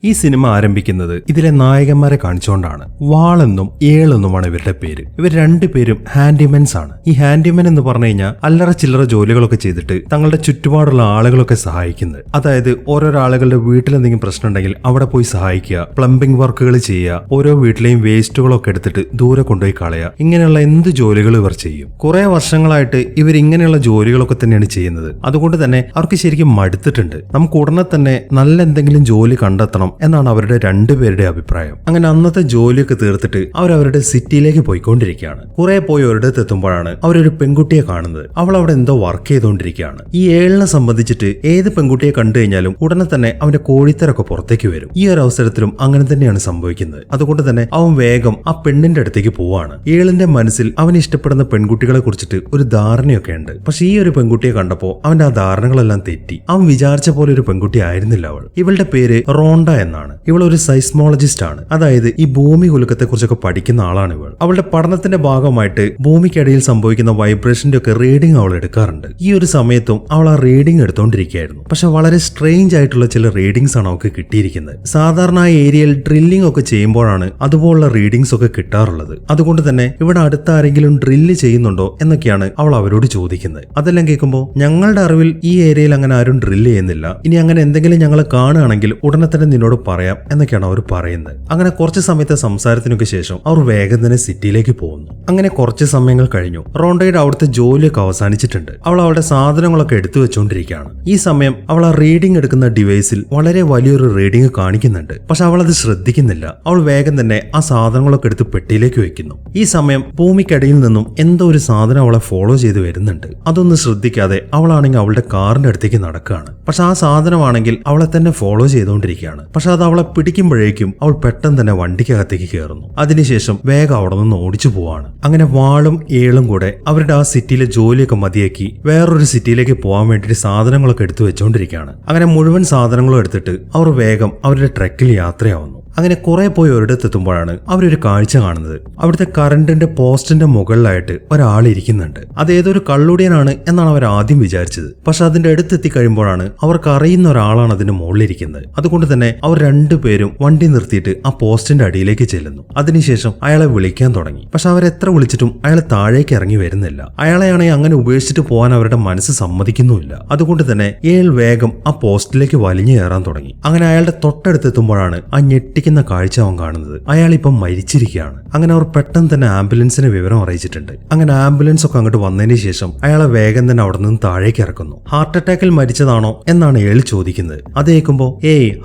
ഈ സിനിമ ആരംഭിക്കുന്നത് ഇതിലെ നായകന്മാരെ കാണിച്ചുകൊണ്ടാണ്. വാളെന്നും ഏളെന്നുമാണ് ഇവരുടെ പേര്. ഇവർ രണ്ടുപേരും ഹാൻഡിമെൻസ് ആണ്. ഈ ഹാൻഡിമെൻ എന്ന് പറഞ്ഞു കഴിഞ്ഞാൽ അല്ലറ ചില്ലറ ജോലികളൊക്കെ ചെയ്തിട്ട് തങ്ങളുടെ ചുറ്റുപാടുള്ള ആളുകളൊക്കെ സഹായിക്കുന്നത്. അതായത് ഓരോരോ ആളുകളുടെ വീട്ടിൽ എന്തെങ്കിലും പ്രശ്നം ഉണ്ടെങ്കിൽ അവിടെ പോയി സഹായിക്കുക, പ്ലംബിംഗ് വർക്കുകൾ ചെയ്യുക, ഓരോ വീട്ടിലെയും വേസ്റ്റുകളൊക്കെ എടുത്തിട്ട് ദൂരെ കൊണ്ടുപോയി കളയുക. ഇങ്ങനെയുള്ള എന്ത് ജോലികൾ ഇവർ ചെയ്യും. കുറെ വർഷങ്ങളായിട്ട് ഇവർ ഇങ്ങനെയുള്ള ജോലികളൊക്കെ തന്നെയാണ് ചെയ്യുന്നത്. അതുകൊണ്ട് തന്നെ അവർക്ക് ശരിക്കും മടുത്തിട്ടുണ്ട്. നമുക്ക് ഉടനെ തന്നെ നല്ല എന്തെങ്കിലും ജോലി കണ്ടെത്തണം എന്നാണ് അവരുടെ രണ്ടുപേരുടെ അഭിപ്രായം. അങ്ങനെ അന്നത്തെ ജോലിയൊക്കെ തീർത്തിട്ട് അവരവരുടെ സിറ്റിയിലേക്ക് പോയിക്കൊണ്ടിരിക്കുകയാണ്. കുറെ പോയി ഒരിടത്ത് എത്തുമ്പോഴാണ് അവരൊരു പെൺകുട്ടിയെ കാണുന്നത്. അവൾ അവിടെ എന്തോ വർക്ക് ചെയ്തുകൊണ്ടിരിക്കുകയാണ്. ഈ ഏളിനെ സംബന്ധിച്ചിട്ട് ഏത് പെൺകുട്ടിയെ കണ്ടു കഴിഞ്ഞാലും ഉടനെ തന്നെ അവന്റെ കോഴിത്തരൊക്കെ പുറത്തേക്ക് വരും. ഈ ഒരു അവസരത്തിലും അങ്ങനെ തന്നെയാണ് സംഭവിക്കുന്നത്. അതുകൊണ്ട് തന്നെ അവൻ വേഗം ആ പെണ്ണിന്റെ അടുത്തേക്ക് പോവാണ്. ഏളിന്റെ മനസ്സിൽ അവൻ ഇഷ്ടപ്പെടുന്ന പെൺകുട്ടികളെ കുറിച്ചിട്ട് ഒരു ധാരണയൊക്കെ ഉണ്ട്. പക്ഷെ ഈ ഒരു പെൺകുട്ടിയെ കണ്ടപ്പോ അവന്റെ ആ ധാരണകളെല്ലാം തെറ്റി. അവൻ വിചാരിച്ച പോലെ ഒരു പെൺകുട്ടി ആയിരുന്നില്ല അവൾ. ഇവളുടെ പേര് റോണ്ട എന്നാണ്. ഇവൾ ഒരു സൈസ്മോളജിസ്റ്റ് ആണ്. അതായത് ഈ ഭൂമി കുലുക്കത്തെ കുറിച്ചൊക്കെ പഠിക്കുന്ന ആളാണ് ഇവൾ. അവളുടെ പഠനത്തിന്റെ ഭാഗമായിട്ട് ഭൂമിക്കിടയിൽ സംഭവിക്കുന്ന വൈബ്രേഷന്റെ ഒക്കെ റീഡിംഗ് അവൾ എടുക്കാറുണ്ട്. ഈ ഒരു സമയത്തും അവൾ ആ റീഡിംഗ് എടുത്തോണ്ടിരിക്കുകയായിരുന്നു. പക്ഷെ വളരെ സ്ട്രേഞ്ച് ആയിട്ടുള്ള ചില റീഡിംഗ്സ് ആണ് അവൾക്ക് കിട്ടിയിരിക്കുന്നത്. സാധാരണ ആ ഏരിയയിൽ ഡ്രില്ലിംഗ് ഒക്കെ ചെയ്യുമ്പോഴാണ് അതുപോലുള്ള റീഡിംഗ്സ് ഒക്കെ കിട്ടാറുള്ളത്. അതുകൊണ്ട് തന്നെ ഇവിടെ അടുത്ത ആരെങ്കിലും ഡ്രില്ല് ചെയ്യുന്നുണ്ടോ എന്നൊക്കെയാണ് അവൾ അവരോട് ചോദിക്കുന്നത്. അതെല്ലാം കേൾക്കുമ്പോൾ ഞങ്ങളുടെ അറിവിൽ ഈ ഏരിയയിൽ അങ്ങനെ ആരും ഡ്രില്ല് ചെയ്യുന്നില്ല. ഇനി അങ്ങനെ എന്തെങ്കിലും ഞങ്ങൾ കാണുകയാണെങ്കിൽ ഉടനെ തന്നെ നിന്നോട് പറയാം എന്നൊക്കെയാണ് അവർ പറയുന്നത്. അങ്ങനെ കുറച്ച് സമയത്തെ സംസാരത്തിനൊക്കെ ശേഷം അവർ വേഗം തന്നെ സിറ്റിയിലേക്ക് പോകുന്നു. അങ്ങനെ കുറച്ച് സമയങ്ങൾ കഴിഞ്ഞു. റോണ്ടയുടെ അവിടുത്തെ ജോലിയൊക്കെ അവസാനിച്ചിട്ടുണ്ട്. അവൾ അവളുടെ സാധനങ്ങളൊക്കെ എടുത്തു വെച്ചുകൊണ്ടിരിക്കുകയാണ്. ഈ സമയം അവൾ ആ റീഡിംഗ് എടുക്കുന്ന ഡിവൈസിൽ വളരെ വലിയൊരു റീഡിംഗ് കാണിക്കുന്നുണ്ട്. പക്ഷെ അവൾ അത് ശ്രദ്ധിക്കുന്നില്ല. അവൾ വേഗം തന്നെ ആ സാധനങ്ങളൊക്കെ എടുത്ത് പെട്ടിയിലേക്ക് വെക്കുന്നു. ഈ സമയം ഭൂമിക്കടിയിൽ നിന്നും എന്തോ ഒരു സാധനം അവളെ ഫോളോ ചെയ്ത് വരുന്നുണ്ട്. അതൊന്നും ശ്രദ്ധിക്കാതെ അവളാണെങ്കിൽ അവളുടെ കാറിന്റെ അടുത്തേക്ക് നടക്കുകയാണ്. പക്ഷെ ആ സാധനമാണെങ്കിൽ അവളെ തന്നെ ഫോളോ ചെയ്തുകൊണ്ടിരിക്കുകയാണ്. പക്ഷെ അത് അവളെ പിടിക്കുമ്പോഴേക്കും അവൾ പെട്ടെന്ന് തന്നെ വണ്ടിക്കകത്തേക്ക് കയറുന്നു. അതിനുശേഷം വേഗം അവിടെ നിന്ന് ഓടിച്ചു പോവാണ്. അങ്ങനെ വാളും ഏളും കൂടെ അവരുടെ ആ സിറ്റിയിലെ ജോലിയൊക്കെ മതിയാക്കി വേറൊരു സിറ്റിയിലേക്ക് പോകാൻ വേണ്ടിയിട്ട് സാധനങ്ങളൊക്കെ എടുത്തു വെച്ചുകൊണ്ടിരിക്കുകയാണ്. അങ്ങനെ മുഴുവൻ സാധനങ്ങളും എടുത്തിട്ട് അവർ വേഗം അവരുടെ ട്രക്കിൽ യാത്രയാവുന്നു. അങ്ങനെ കുറെ പോയി ഒരിടത്തെത്തുമ്പോഴാണ് അവരൊരു കാഴ്ച കാണുന്നത്. അവിടുത്തെ കറണ്ടിന്റെ പോസ്റ്റിന്റെ മുകളിലായിട്ട് ഒരാൾ ഇരിക്കുന്നുണ്ട്. അത് ഏതൊരു കള്ളുടിയനാണ് എന്നാണ് അവർ ആദ്യം വിചാരിച്ചത്. പക്ഷെ അതിന്റെ അടുത്തെത്തി കഴിയുമ്പോഴാണ് അവർക്ക് അറിയുന്ന ഒരാളാണ് അതിന്റെ മുകളിലിരിക്കുന്നത്. അതുകൊണ്ട് തന്നെ അവർ രണ്ടുപേരും വണ്ടി നിർത്തിയിട്ട് ആ പോസ്റ്റിന്റെ അടിയിലേക്ക് ചെല്ലുന്നു. അതിനുശേഷം അയാളെ വിളിക്കാൻ തുടങ്ങി. പക്ഷെ അവരെത്ര വിളിച്ചിട്ടും അയാൾ താഴേക്ക് ഇറങ്ങി വരുന്നില്ല. അയാളെയാണെങ്കിൽ അങ്ങനെ ഉപേക്ഷിച്ചിട്ട് പോകാൻ അവരുടെ മനസ്സ് സമ്മതിക്കുന്നുമില്ല. അതുകൊണ്ട് തന്നെ അയാൾ വേഗം ആ പോസ്റ്റിലേക്ക് വലിഞ്ഞു കയറാൻ തുടങ്ങി. അങ്ങനെ അയാളുടെ തൊട്ടടുത്തെത്തുമ്പോഴാണ് ആ കാഴ്ച അവൻ കാണുന്നത്. അയാൾ ഇപ്പം മരിച്ചിരിക്കുകയാണ്. അങ്ങനെ അവർ പെട്ടെന്ന് തന്നെ ആംബുലൻസിന് വിവരം അറിയിച്ചിട്ടുണ്ട്. അങ്ങനെ ആംബുലൻസ് ഒക്കെ അങ്ങോട്ട് വന്നതിന് ശേഷം അയാളെ വേഗം തന്നെ അവിടെ നിന്ന് താഴേക്ക് ഇറക്കുന്നു. ഹാർട്ട് അറ്റാക്കിൽ മരിച്ചതാണോ എന്നാണ് അയാൾ ചോദിക്കുന്നത്. അത് കേൾക്കുമ്പോൾ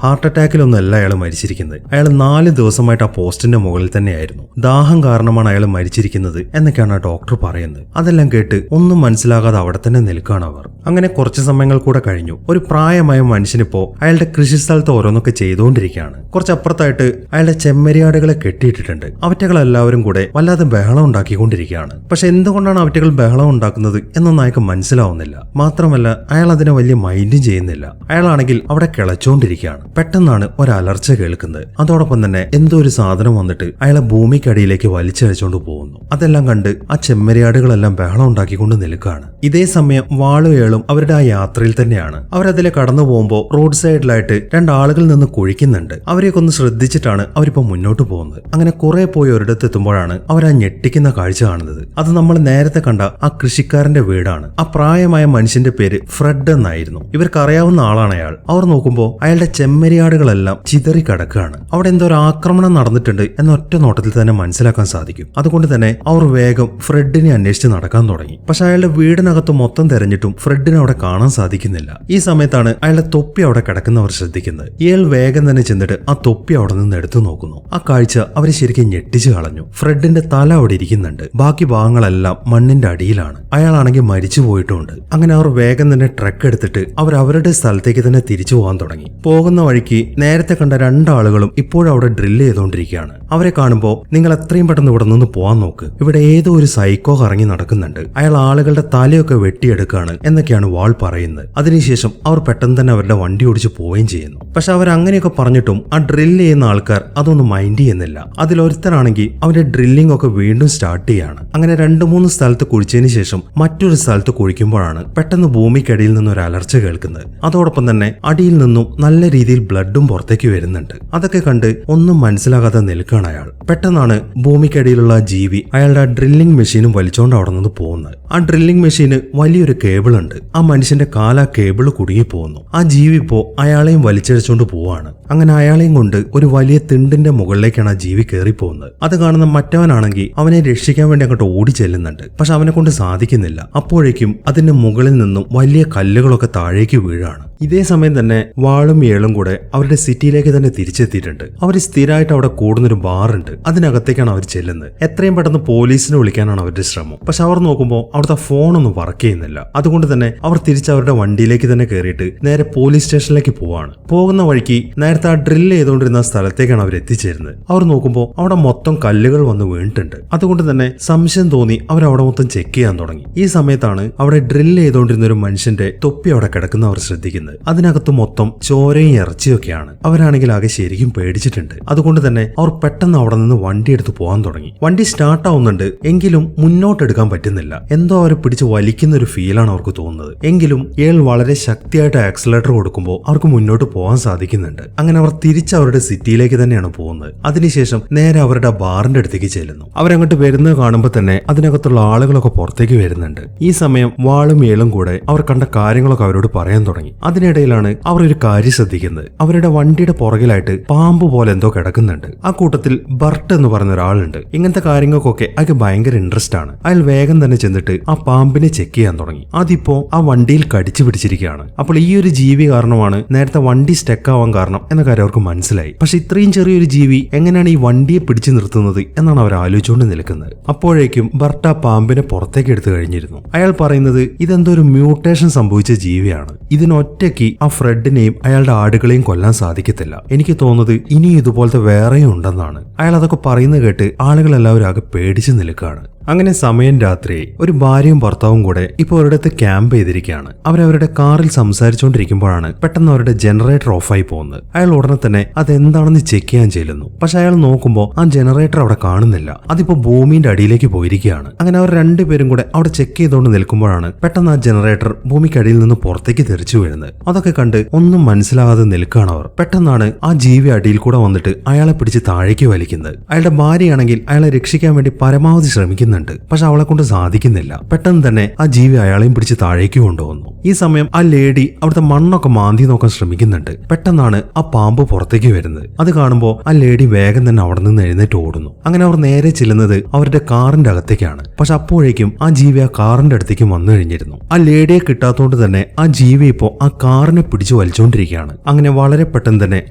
ഹാർട്ട് അറ്റാക്കിലൊന്നും അല്ല അയാൾ മരിച്ചിരിക്കുന്നത്. അയാൾ 4 ദിവസമായിട്ട് ആ പോസ്റ്റിന്റെ മുകളിൽ തന്നെയായിരുന്നു. ദാഹം കാരണമാണ് അയാൾ മരിച്ചിരിക്കുന്നത് എന്നൊക്കെയാണ് ആ ഡോക്ടർ പറയുന്നത്. അതെല്ലാം കേട്ട് ഒന്നും മനസ്സിലാകാതെ അവിടെ തന്നെ നിൽക്കുകയാണ് അവർ. അങ്ങനെ കുറച്ച് സമയങ്ങൾ കൂടെ കഴിഞ്ഞു. ഒരു പ്രായമായ മനുഷ്യനിപ്പോ അയാളുടെ കൃഷിസ്ഥലത്ത് ഓരോന്നൊക്കെ ചെയ്തുകൊണ്ടിരിക്കുകയാണ്. കുറച്ചപ്പുറത്തായിട്ട് അയാളുടെ ചെമ്മരിയാടുകളെ കെട്ടിയിട്ടിട്ടുണ്ട്. അവറ്റകളെല്ലാവരും കൂടെ വല്ലാതെ ബഹളം ഉണ്ടാക്കിക്കൊണ്ടിരിക്കുകയാണ്. പക്ഷെ എന്തുകൊണ്ടാണ് അവറ്റകൾ ബഹളം ഉണ്ടാക്കുന്നത് എന്നൊന്നും അയാൾക്ക് മനസ്സിലാവുന്നില്ല. മാത്രമല്ല അയാൾ അതിനെ വലിയ മൈൻഡും ചെയ്യുന്നില്ല. അയാളാണെങ്കിൽ അവിടെ കിളച്ചുകൊണ്ടിരിക്കുകയാണ്. പെട്ടെന്നാണ് ഒരു അലർച്ച കേൾക്കുന്നത്. അതോടൊപ്പം തന്നെ എന്തോ ഒരു സാധനം വന്നിട്ട് അയാളെ ഭൂമിക്കടിയിലേക്ക് വലിച്ചഴിച്ചുകൊണ്ട് പോകുന്നു. അതെല്ലാം കണ്ട് ആ ചെമ്മരിയാടുകളെല്ലാം ബഹളം ഉണ്ടാക്കിക്കൊണ്ട് നിൽക്കുകയാണ്. ഇതേ സമയം വാളുവേളും അവരുടെ ആ യാത്രയിൽ തന്നെയാണ്. അവരതിലെ കടന്നു പോകുമ്പോൾ റോഡ് സൈഡിലായിട്ട് 2 ആളുകൾ നിന്ന് കുഴിക്കുന്നുണ്ട്. അവരെയൊക്കെ ഒന്ന് ശ്രദ്ധിച്ചിട്ടാണ് അവരിപ്പോ മുന്നോട്ട് പോകുന്നത്. അങ്ങനെ കുറെ പോയി ഒരിടത്തെത്തുമ്പോഴാണ് അവർ ആ ഞെട്ടിക്കുന്ന കാഴ്ച കാണുന്നത്. അത് നമ്മൾ നേരത്തെ കണ്ട ആ കൃഷിക്കാരന്റെ വീടാണ്. ആ പ്രായമായ മനുഷ്യന്റെ പേര് ഫ്രെഡ് എന്നായിരുന്നു. ഇവർക്ക് അറിയാവുന്ന ആളാണ് അയാൾ. അവർ നോക്കുമ്പോൾ അയാളുടെ ചെമ്മരിയാടുകളെല്ലാം ചിതറി കിടക്കുകയാണ്. അവിടെ എന്തോ ഒരു ആക്രമണം നടന്നിട്ടുണ്ട് എന്ന ഒറ്റ നോട്ടത്തിൽ തന്നെ മനസ്സിലാക്കാൻ സാധിക്കും. അതുകൊണ്ട് തന്നെ അവർ വേഗം ഫ്രെഡിനെ അന്വേഷിച്ച് നടക്കാൻ തുടങ്ങി. പക്ഷെ അയാളുടെ വീടിനകത്ത് മൊത്തം തെരഞ്ഞിട്ടും ഫ്രെഡിനെ അവിടെ കാണാൻ സാധിക്കുന്നില്ല. ഈ സമയത്താണ് അയാളുടെ തൊപ്പി അവിടെ കിടക്കുന്നവർ ശ്രദ്ധിക്കുന്നത്. ഇയാൾ വേഗം തന്നെ ചെന്നിട്ട് ആ തൊപ്പി അവിടെ നിന്ന് എടുത്തു നോക്കുന്നു. ആ കാഴ്ച അവരെ ശരിക്കും ഞെട്ടിച്ചു കളഞ്ഞു. ഫ്രെഡിന്റെ തല അവിടെ ഇരിക്കുന്നുണ്ട്. ബാക്കി ഭാഗങ്ങളെല്ലാം മണ്ണിന്റെ അടിയിലാണ്. അയാളാണെങ്കിൽ മരിച്ചു പോയിട്ടുമുണ്ട്. അങ്ങനെ അവർ വേഗം തന്നെ ട്രക്ക് എടുത്തിട്ട് അവർ അവരുടെ സ്ഥലത്തേക്ക് തന്നെ തിരിച്ചു പോകാൻ തുടങ്ങി. പോകുന്ന വഴിക്ക് നേരത്തെ കണ്ട 2 ആളുകളും ഇപ്പോഴും അവിടെ ഡ്രില്ല് ചെയ്തുകൊണ്ടിരിക്കുകയാണ്. അവരെ കാണുമ്പോൾ നിങ്ങൾ എത്രയും പെട്ടെന്ന് ഇവിടെ നിന്ന് പോകാൻ നോക്ക്. ഇവിടെ ഏതോ ഒരു സൈക്കോ കറങ്ങി നടക്കുന്നുണ്ട്. അയാൾ ആളുകളുടെ തലയൊക്കെ വെട്ടിയെടുക്കുകയാണ് എന്നൊക്കെയാണ് വാൾ പറയുന്നത്. അതിനുശേഷം അവർ പെട്ടെന്ന് തന്നെ അവരുടെ വണ്ടി ഓടിച്ച് പോവുകയും ചെയ്യുന്നു. പക്ഷെ അവർ അങ്ങനെയൊക്കെ പറഞ്ഞിട്ടും ആ ഡ്രില്ല് ചെയ്യുന്ന ചെയ്യുന്ന ആൾക്കാർ അതൊന്നും മൈൻഡ് ചെയ്യുന്നില്ല. അതിലൊരുത്തനാണെങ്കിൽ അവന്റെ ഡ്രില്ലിംഗ് ഒക്കെ വീണ്ടും സ്റ്റാർട്ട് ചെയ്യാണ്. അങ്ങനെ 2-3 സ്ഥലത്ത് കുഴിച്ചതിന് ശേഷം മറ്റൊരു സ്ഥലത്ത് കുഴിക്കുമ്പോഴാണ് പെട്ടെന്ന് ഭൂമിക്കടിയിൽ നിന്ന് ഒരു അലർച്ച കേൾക്കുന്നത്. അതോടൊപ്പം തന്നെ അടിയിൽ നിന്നും നല്ല രീതിയിൽ ബ്ലഡും പുറത്തേക്ക് വരുന്നുണ്ട്. അതൊക്കെ കണ്ട് ഒന്നും മനസ്സിലാകാതെ നിൽക്കുകയാണ് അയാൾ. പെട്ടെന്നാണ് ഭൂമിക്കടിയിലുള്ള ജീവി അയാളുടെ ഡ്രില്ലിംഗ് മെഷീനും വലിച്ചോണ്ട് അവിടെ നിന്ന് പോകുന്നത്. ആ ഡ്രില്ലിംഗ് മെഷീന് വലിയൊരു കേബിൾ ഉണ്ട്. ആ മനുഷ്യന്റെ കാല ആ കേബിൾ കുടുങ്ങി പോകുന്നു. ആ ജീവി ഇപ്പോ അയാളെയും വലിച്ചഴിച്ചുകൊണ്ട് പോവാണ്. അങ്ങനെ അയാളെയും കൊണ്ട് ഒരു വലിയ തിണ്ടിന്റെ മുകളിലേക്കാണ് ആ ജീവി കയറി പോകുന്നത്. അത് കാണുന്ന മറ്റവനാണെങ്കിൽ അവനെ രക്ഷിക്കാൻ വേണ്ടി അങ്ങോട്ട് ഓടി ചെല്ലുന്നുണ്ട്. പക്ഷെ അവനെ കൊണ്ട് സാധിക്കുന്നില്ല. അപ്പോഴേക്കും അതിന്റെ മുകളിൽ നിന്നും വലിയ കല്ലുകളൊക്കെ താഴേക്ക് വീഴാണ്. ഇതേ സമയം തന്നെ വാളും ഏളും കൂടെ അവരുടെ സിറ്റിയിലേക്ക് തന്നെ തിരിച്ചെത്തിയിട്ടുണ്ട്. അവർ സ്ഥിരമായിട്ട് അവിടെ കൂടുന്നൊരു ബാറുണ്ട്. അതിനകത്തേക്കാണ് അവർ ചെല്ലുന്നത്. എത്രയും പെട്ടെന്ന് പോലീസിനെ വിളിക്കാനാണ് അവരുടെ ശ്രമം. പക്ഷെ അവർ നോക്കുമ്പോൾ അവിടുത്തെ ഫോണൊന്നും വർക്ക് ചെയ്യുന്നില്ല. അതുകൊണ്ട് തന്നെ അവർ തിരിച്ച് അവരുടെ വണ്ടിയിലേക്ക് തന്നെ കയറിയിട്ട് നേരെ പോലീസ് സ്റ്റേഷനിലേക്ക് പോവാണ്. പോകുന്ന വഴിക്ക് നേരത്തെ ആ ഡ്രില്ല് ചെയ്തുകൊണ്ടിരുന്ന സ്ഥലത്തേക്കാണ് അവർ എത്തിച്ചേരുന്നത്. അവർ നോക്കുമ്പോൾ അവിടെ മൊത്തം കല്ലുകൾ വന്ന് വീണിട്ടുണ്ട്. അതുകൊണ്ട് തന്നെ സംശയം തോന്നി അവർ അവിടെ മൊത്തം ചെക്ക് ചെയ്യാൻ തുടങ്ങി. ഈ സമയത്താണ് അവിടെ ഡ്രില്ല് ചെയ്തുകൊണ്ടിരുന്ന ഒരു മനുഷ്യന്റെ തൊപ്പി അവിടെ കിടക്കുന്ന അവർ ശ്രദ്ധിക്കുന്നത്. അതിനകത്ത് മൊത്തം ചോരയും ഇറച്ചിയൊക്കെയാണ്. അവരാണെങ്കിൽ ആകെ ശരിക്കും പേടിച്ചിട്ടുണ്ട്. അതുകൊണ്ട് തന്നെ അവർ പെട്ടെന്ന് അവിടെ നിന്ന് വണ്ടി എടുത്ത് പോകാൻ തുടങ്ങി. വണ്ടി സ്റ്റാർട്ട് ആവുന്നുണ്ട്, എങ്കിലും മുന്നോട്ടെടുക്കാൻ പറ്റുന്നില്ല. എന്തോ അവരെ പിടിച്ച് വലിക്കുന്ന ഒരു ഫീലാണ് അവർക്ക് തോന്നുന്നത്. എങ്കിലും ഇയാൾ വളരെ ശക്തിയായിട്ട് ആക്സിലേറ്റർ കൊടുക്കുമ്പോൾ അവർക്ക് മുന്നോട്ട് പോകാൻ സാധിക്കുന്നുണ്ട്. അങ്ങനെ അവർ തിരിച്ച് അവരുടെ സിറ്റിയിലേക്ക് തന്നെയാണ് പോകുന്നത്. അതിനുശേഷം നേരെ അവരുടെ ബാറിന്റെ അടുത്തേക്ക് ചെല്ലുന്നു. അവരങ്ങോട്ട് വരുന്നത് കാണുമ്പോൾ തന്നെ അതിനകത്തുള്ള ആളുകളൊക്കെ പുറത്തേക്ക് വരുന്നുണ്ട്. ഈ സമയം വാളും ഏളും കൂടെ അവർ കണ്ട കാര്യങ്ങളൊക്കെ അവരോട് പറയാൻ തുടങ്ങി. അതിനിടയിലാണ് അവർ ഒരു കാര്യം ശ്രദ്ധിക്കുന്നത്. അവരുടെ വണ്ടിയുടെ പുറകിലായിട്ട് പാമ്പ് പോലെ എന്തോ കിടക്കുന്നുണ്ട്. ആ കൂട്ടത്തിൽ ബർട്ട് എന്ന് പറഞ്ഞ ഒരാളുണ്ട്. ഇങ്ങനത്തെ കാര്യങ്ങൾക്കൊക്കെ അയാൾക്ക് ഭയങ്കര ഇൻട്രസ്റ്റ് ആണ്. അയാൾ വേഗം തന്നെ ചെന്നിട്ട് ആ പാമ്പിനെ ചെക്ക് ചെയ്യാൻ തുടങ്ങി. അതിപ്പോ ആ വണ്ടിയിൽ കടിച്ചു പിടിച്ചിരിക്കുകയാണ്. അപ്പോൾ ഈ ഒരു ജീവി കാരണമാണ് നേരത്തെ വണ്ടി സ്റ്റക്ക് ആവാൻ കാരണം എന്ന കാര്യം അവർക്ക് മനസ്സിലായി. പക്ഷെ ഇത്രയും ചെറിയൊരു ജീവി എങ്ങനെയാണ് ഈ വണ്ടിയെ പിടിച്ചു നിർത്തുന്നത് എന്നാണ് അവർ ആലോചിച്ചുകൊണ്ട് നിൽക്കുന്നത്. അപ്പോഴേക്കും ബർട്ട് ആ പാമ്പിനെ പുറത്തേക്ക് എടുത്തു കഴിഞ്ഞിരുന്നു. അയാൾ പറയുന്നത് ഇതെന്തോ ഒരു മ്യൂട്ടേഷൻ സംഭവിച്ച ജീവിയാണ്. ഇതിനൊറ്റയ്ക്ക് ആ ഫ്രെഡിനെയും അയാളുടെ ആടുകളെയും കൊല്ലാൻ സാധിക്കത്തില്ല. എനിക്ക് തോന്നുന്നത് ഇനി ഇതുപോലത്തെ വേറെയും ഉണ്ടെന്നാണ്. അയാൾ അതൊക്കെ പറയുന്നത് കേട്ട് ആളുകളെല്ലാവരും ആകെ പേടിച്ചു നിൽക്കുകയാണ്. അങ്ങനെ സമയം രാത്രി ഒരു ഭാര്യയും ഭർത്താവും കൂടെ ഇപ്പോൾ ഒരിടത്ത് ക്യാമ്പ് ചെയ്തിരിക്കുകയാണ്. അവരവരുടെ കാറിൽ സംസാരിച്ചുകൊണ്ടിരിക്കുമ്പോഴാണ് പെട്ടെന്ന് അവരുടെ ജനറേറ്റർ ഓഫായി പോകുന്നത്. അയാൾ ഉടനെ തന്നെ അതെന്താണെന്ന് ചെക്ക് ചെയ്യാൻ ചെല്ലുന്നു. പക്ഷെ അയാൾ നോക്കുമ്പോൾ ആ ജനറേറ്റർ അവിടെ കാണുന്നില്ല. അതിപ്പോ ഭൂമിന്റെ അടിയിലേക്ക് പോയിരിക്കുകയാണ്. അങ്ങനെ അവർ രണ്ടുപേരും കൂടെ അവിടെ ചെക്ക് ചെയ്തുകൊണ്ട് നിൽക്കുമ്പോഴാണ് പെട്ടെന്ന് ആ ജനറേറ്റർ ഭൂമിക്കടിയിൽ നിന്ന് പുറത്തേക്ക് തെറിച്ചു വീഴുന്നത്. അതൊക്കെ കണ്ട് ഒന്നും മനസ്സിലാകാതെ നിൽക്കുകയാണ് അവർ. പെട്ടെന്നാണ് ആ ജീവി അടിയിൽ കൂടെ വന്നിട്ട് അയാളെ പിടിച്ച് താഴേക്ക് വലിക്കുന്നത്. അയാളുടെ ഭാര്യയാണെങ്കിൽ അയാളെ രക്ഷിക്കാൻ വേണ്ടി പരമാവധി ശ്രമിക്കുന്നുണ്ട്. പക്ഷെ അവളെ കൊണ്ട് സാധിക്കുന്നില്ല. പെട്ടെന്ന് തന്നെ ആ ജീവി അയാളെയും പിടിച്ച് താഴേക്ക് കൊണ്ടുവന്നു. ഈ സമയം ആ ലേഡി അവിടുത്തെ മണ്ണൊക്കെ മാന്തി നോക്കാൻ ശ്രമിക്കുന്നുണ്ട്. പെട്ടെന്നാണ് ആ പാമ്പ് പുറത്തേക്ക് വരുന്നത്. അത് കാണുമ്പോൾ ആ ലേഡി വേഗം തന്നെ അവിടെ നിന്ന് എഴുന്നേറ്റ് ഓടുന്നു. അങ്ങനെ അവർ നേരെ ചെല്ലുന്നത് അവരുടെ കാറിന്റെ അകത്തേക്കാണ്. പക്ഷെ അപ്പോഴേക്കും ആ ജീവി ആ കാറിന്റെ അടുത്തേക്ക് വന്നു കഴിഞ്ഞിരുന്നു. ആ ലേഡിയെ കിട്ടാത്തോണ്ട് തന്നെ ആ ജീവി ഇപ്പോ ആ കാറിനെ പിടിച്ചു വലിച്ചുകൊണ്ടിരിക്കുകയാണ്. അങ്ങനെ വളരെ പെട്ടെന്ന് തന്നെ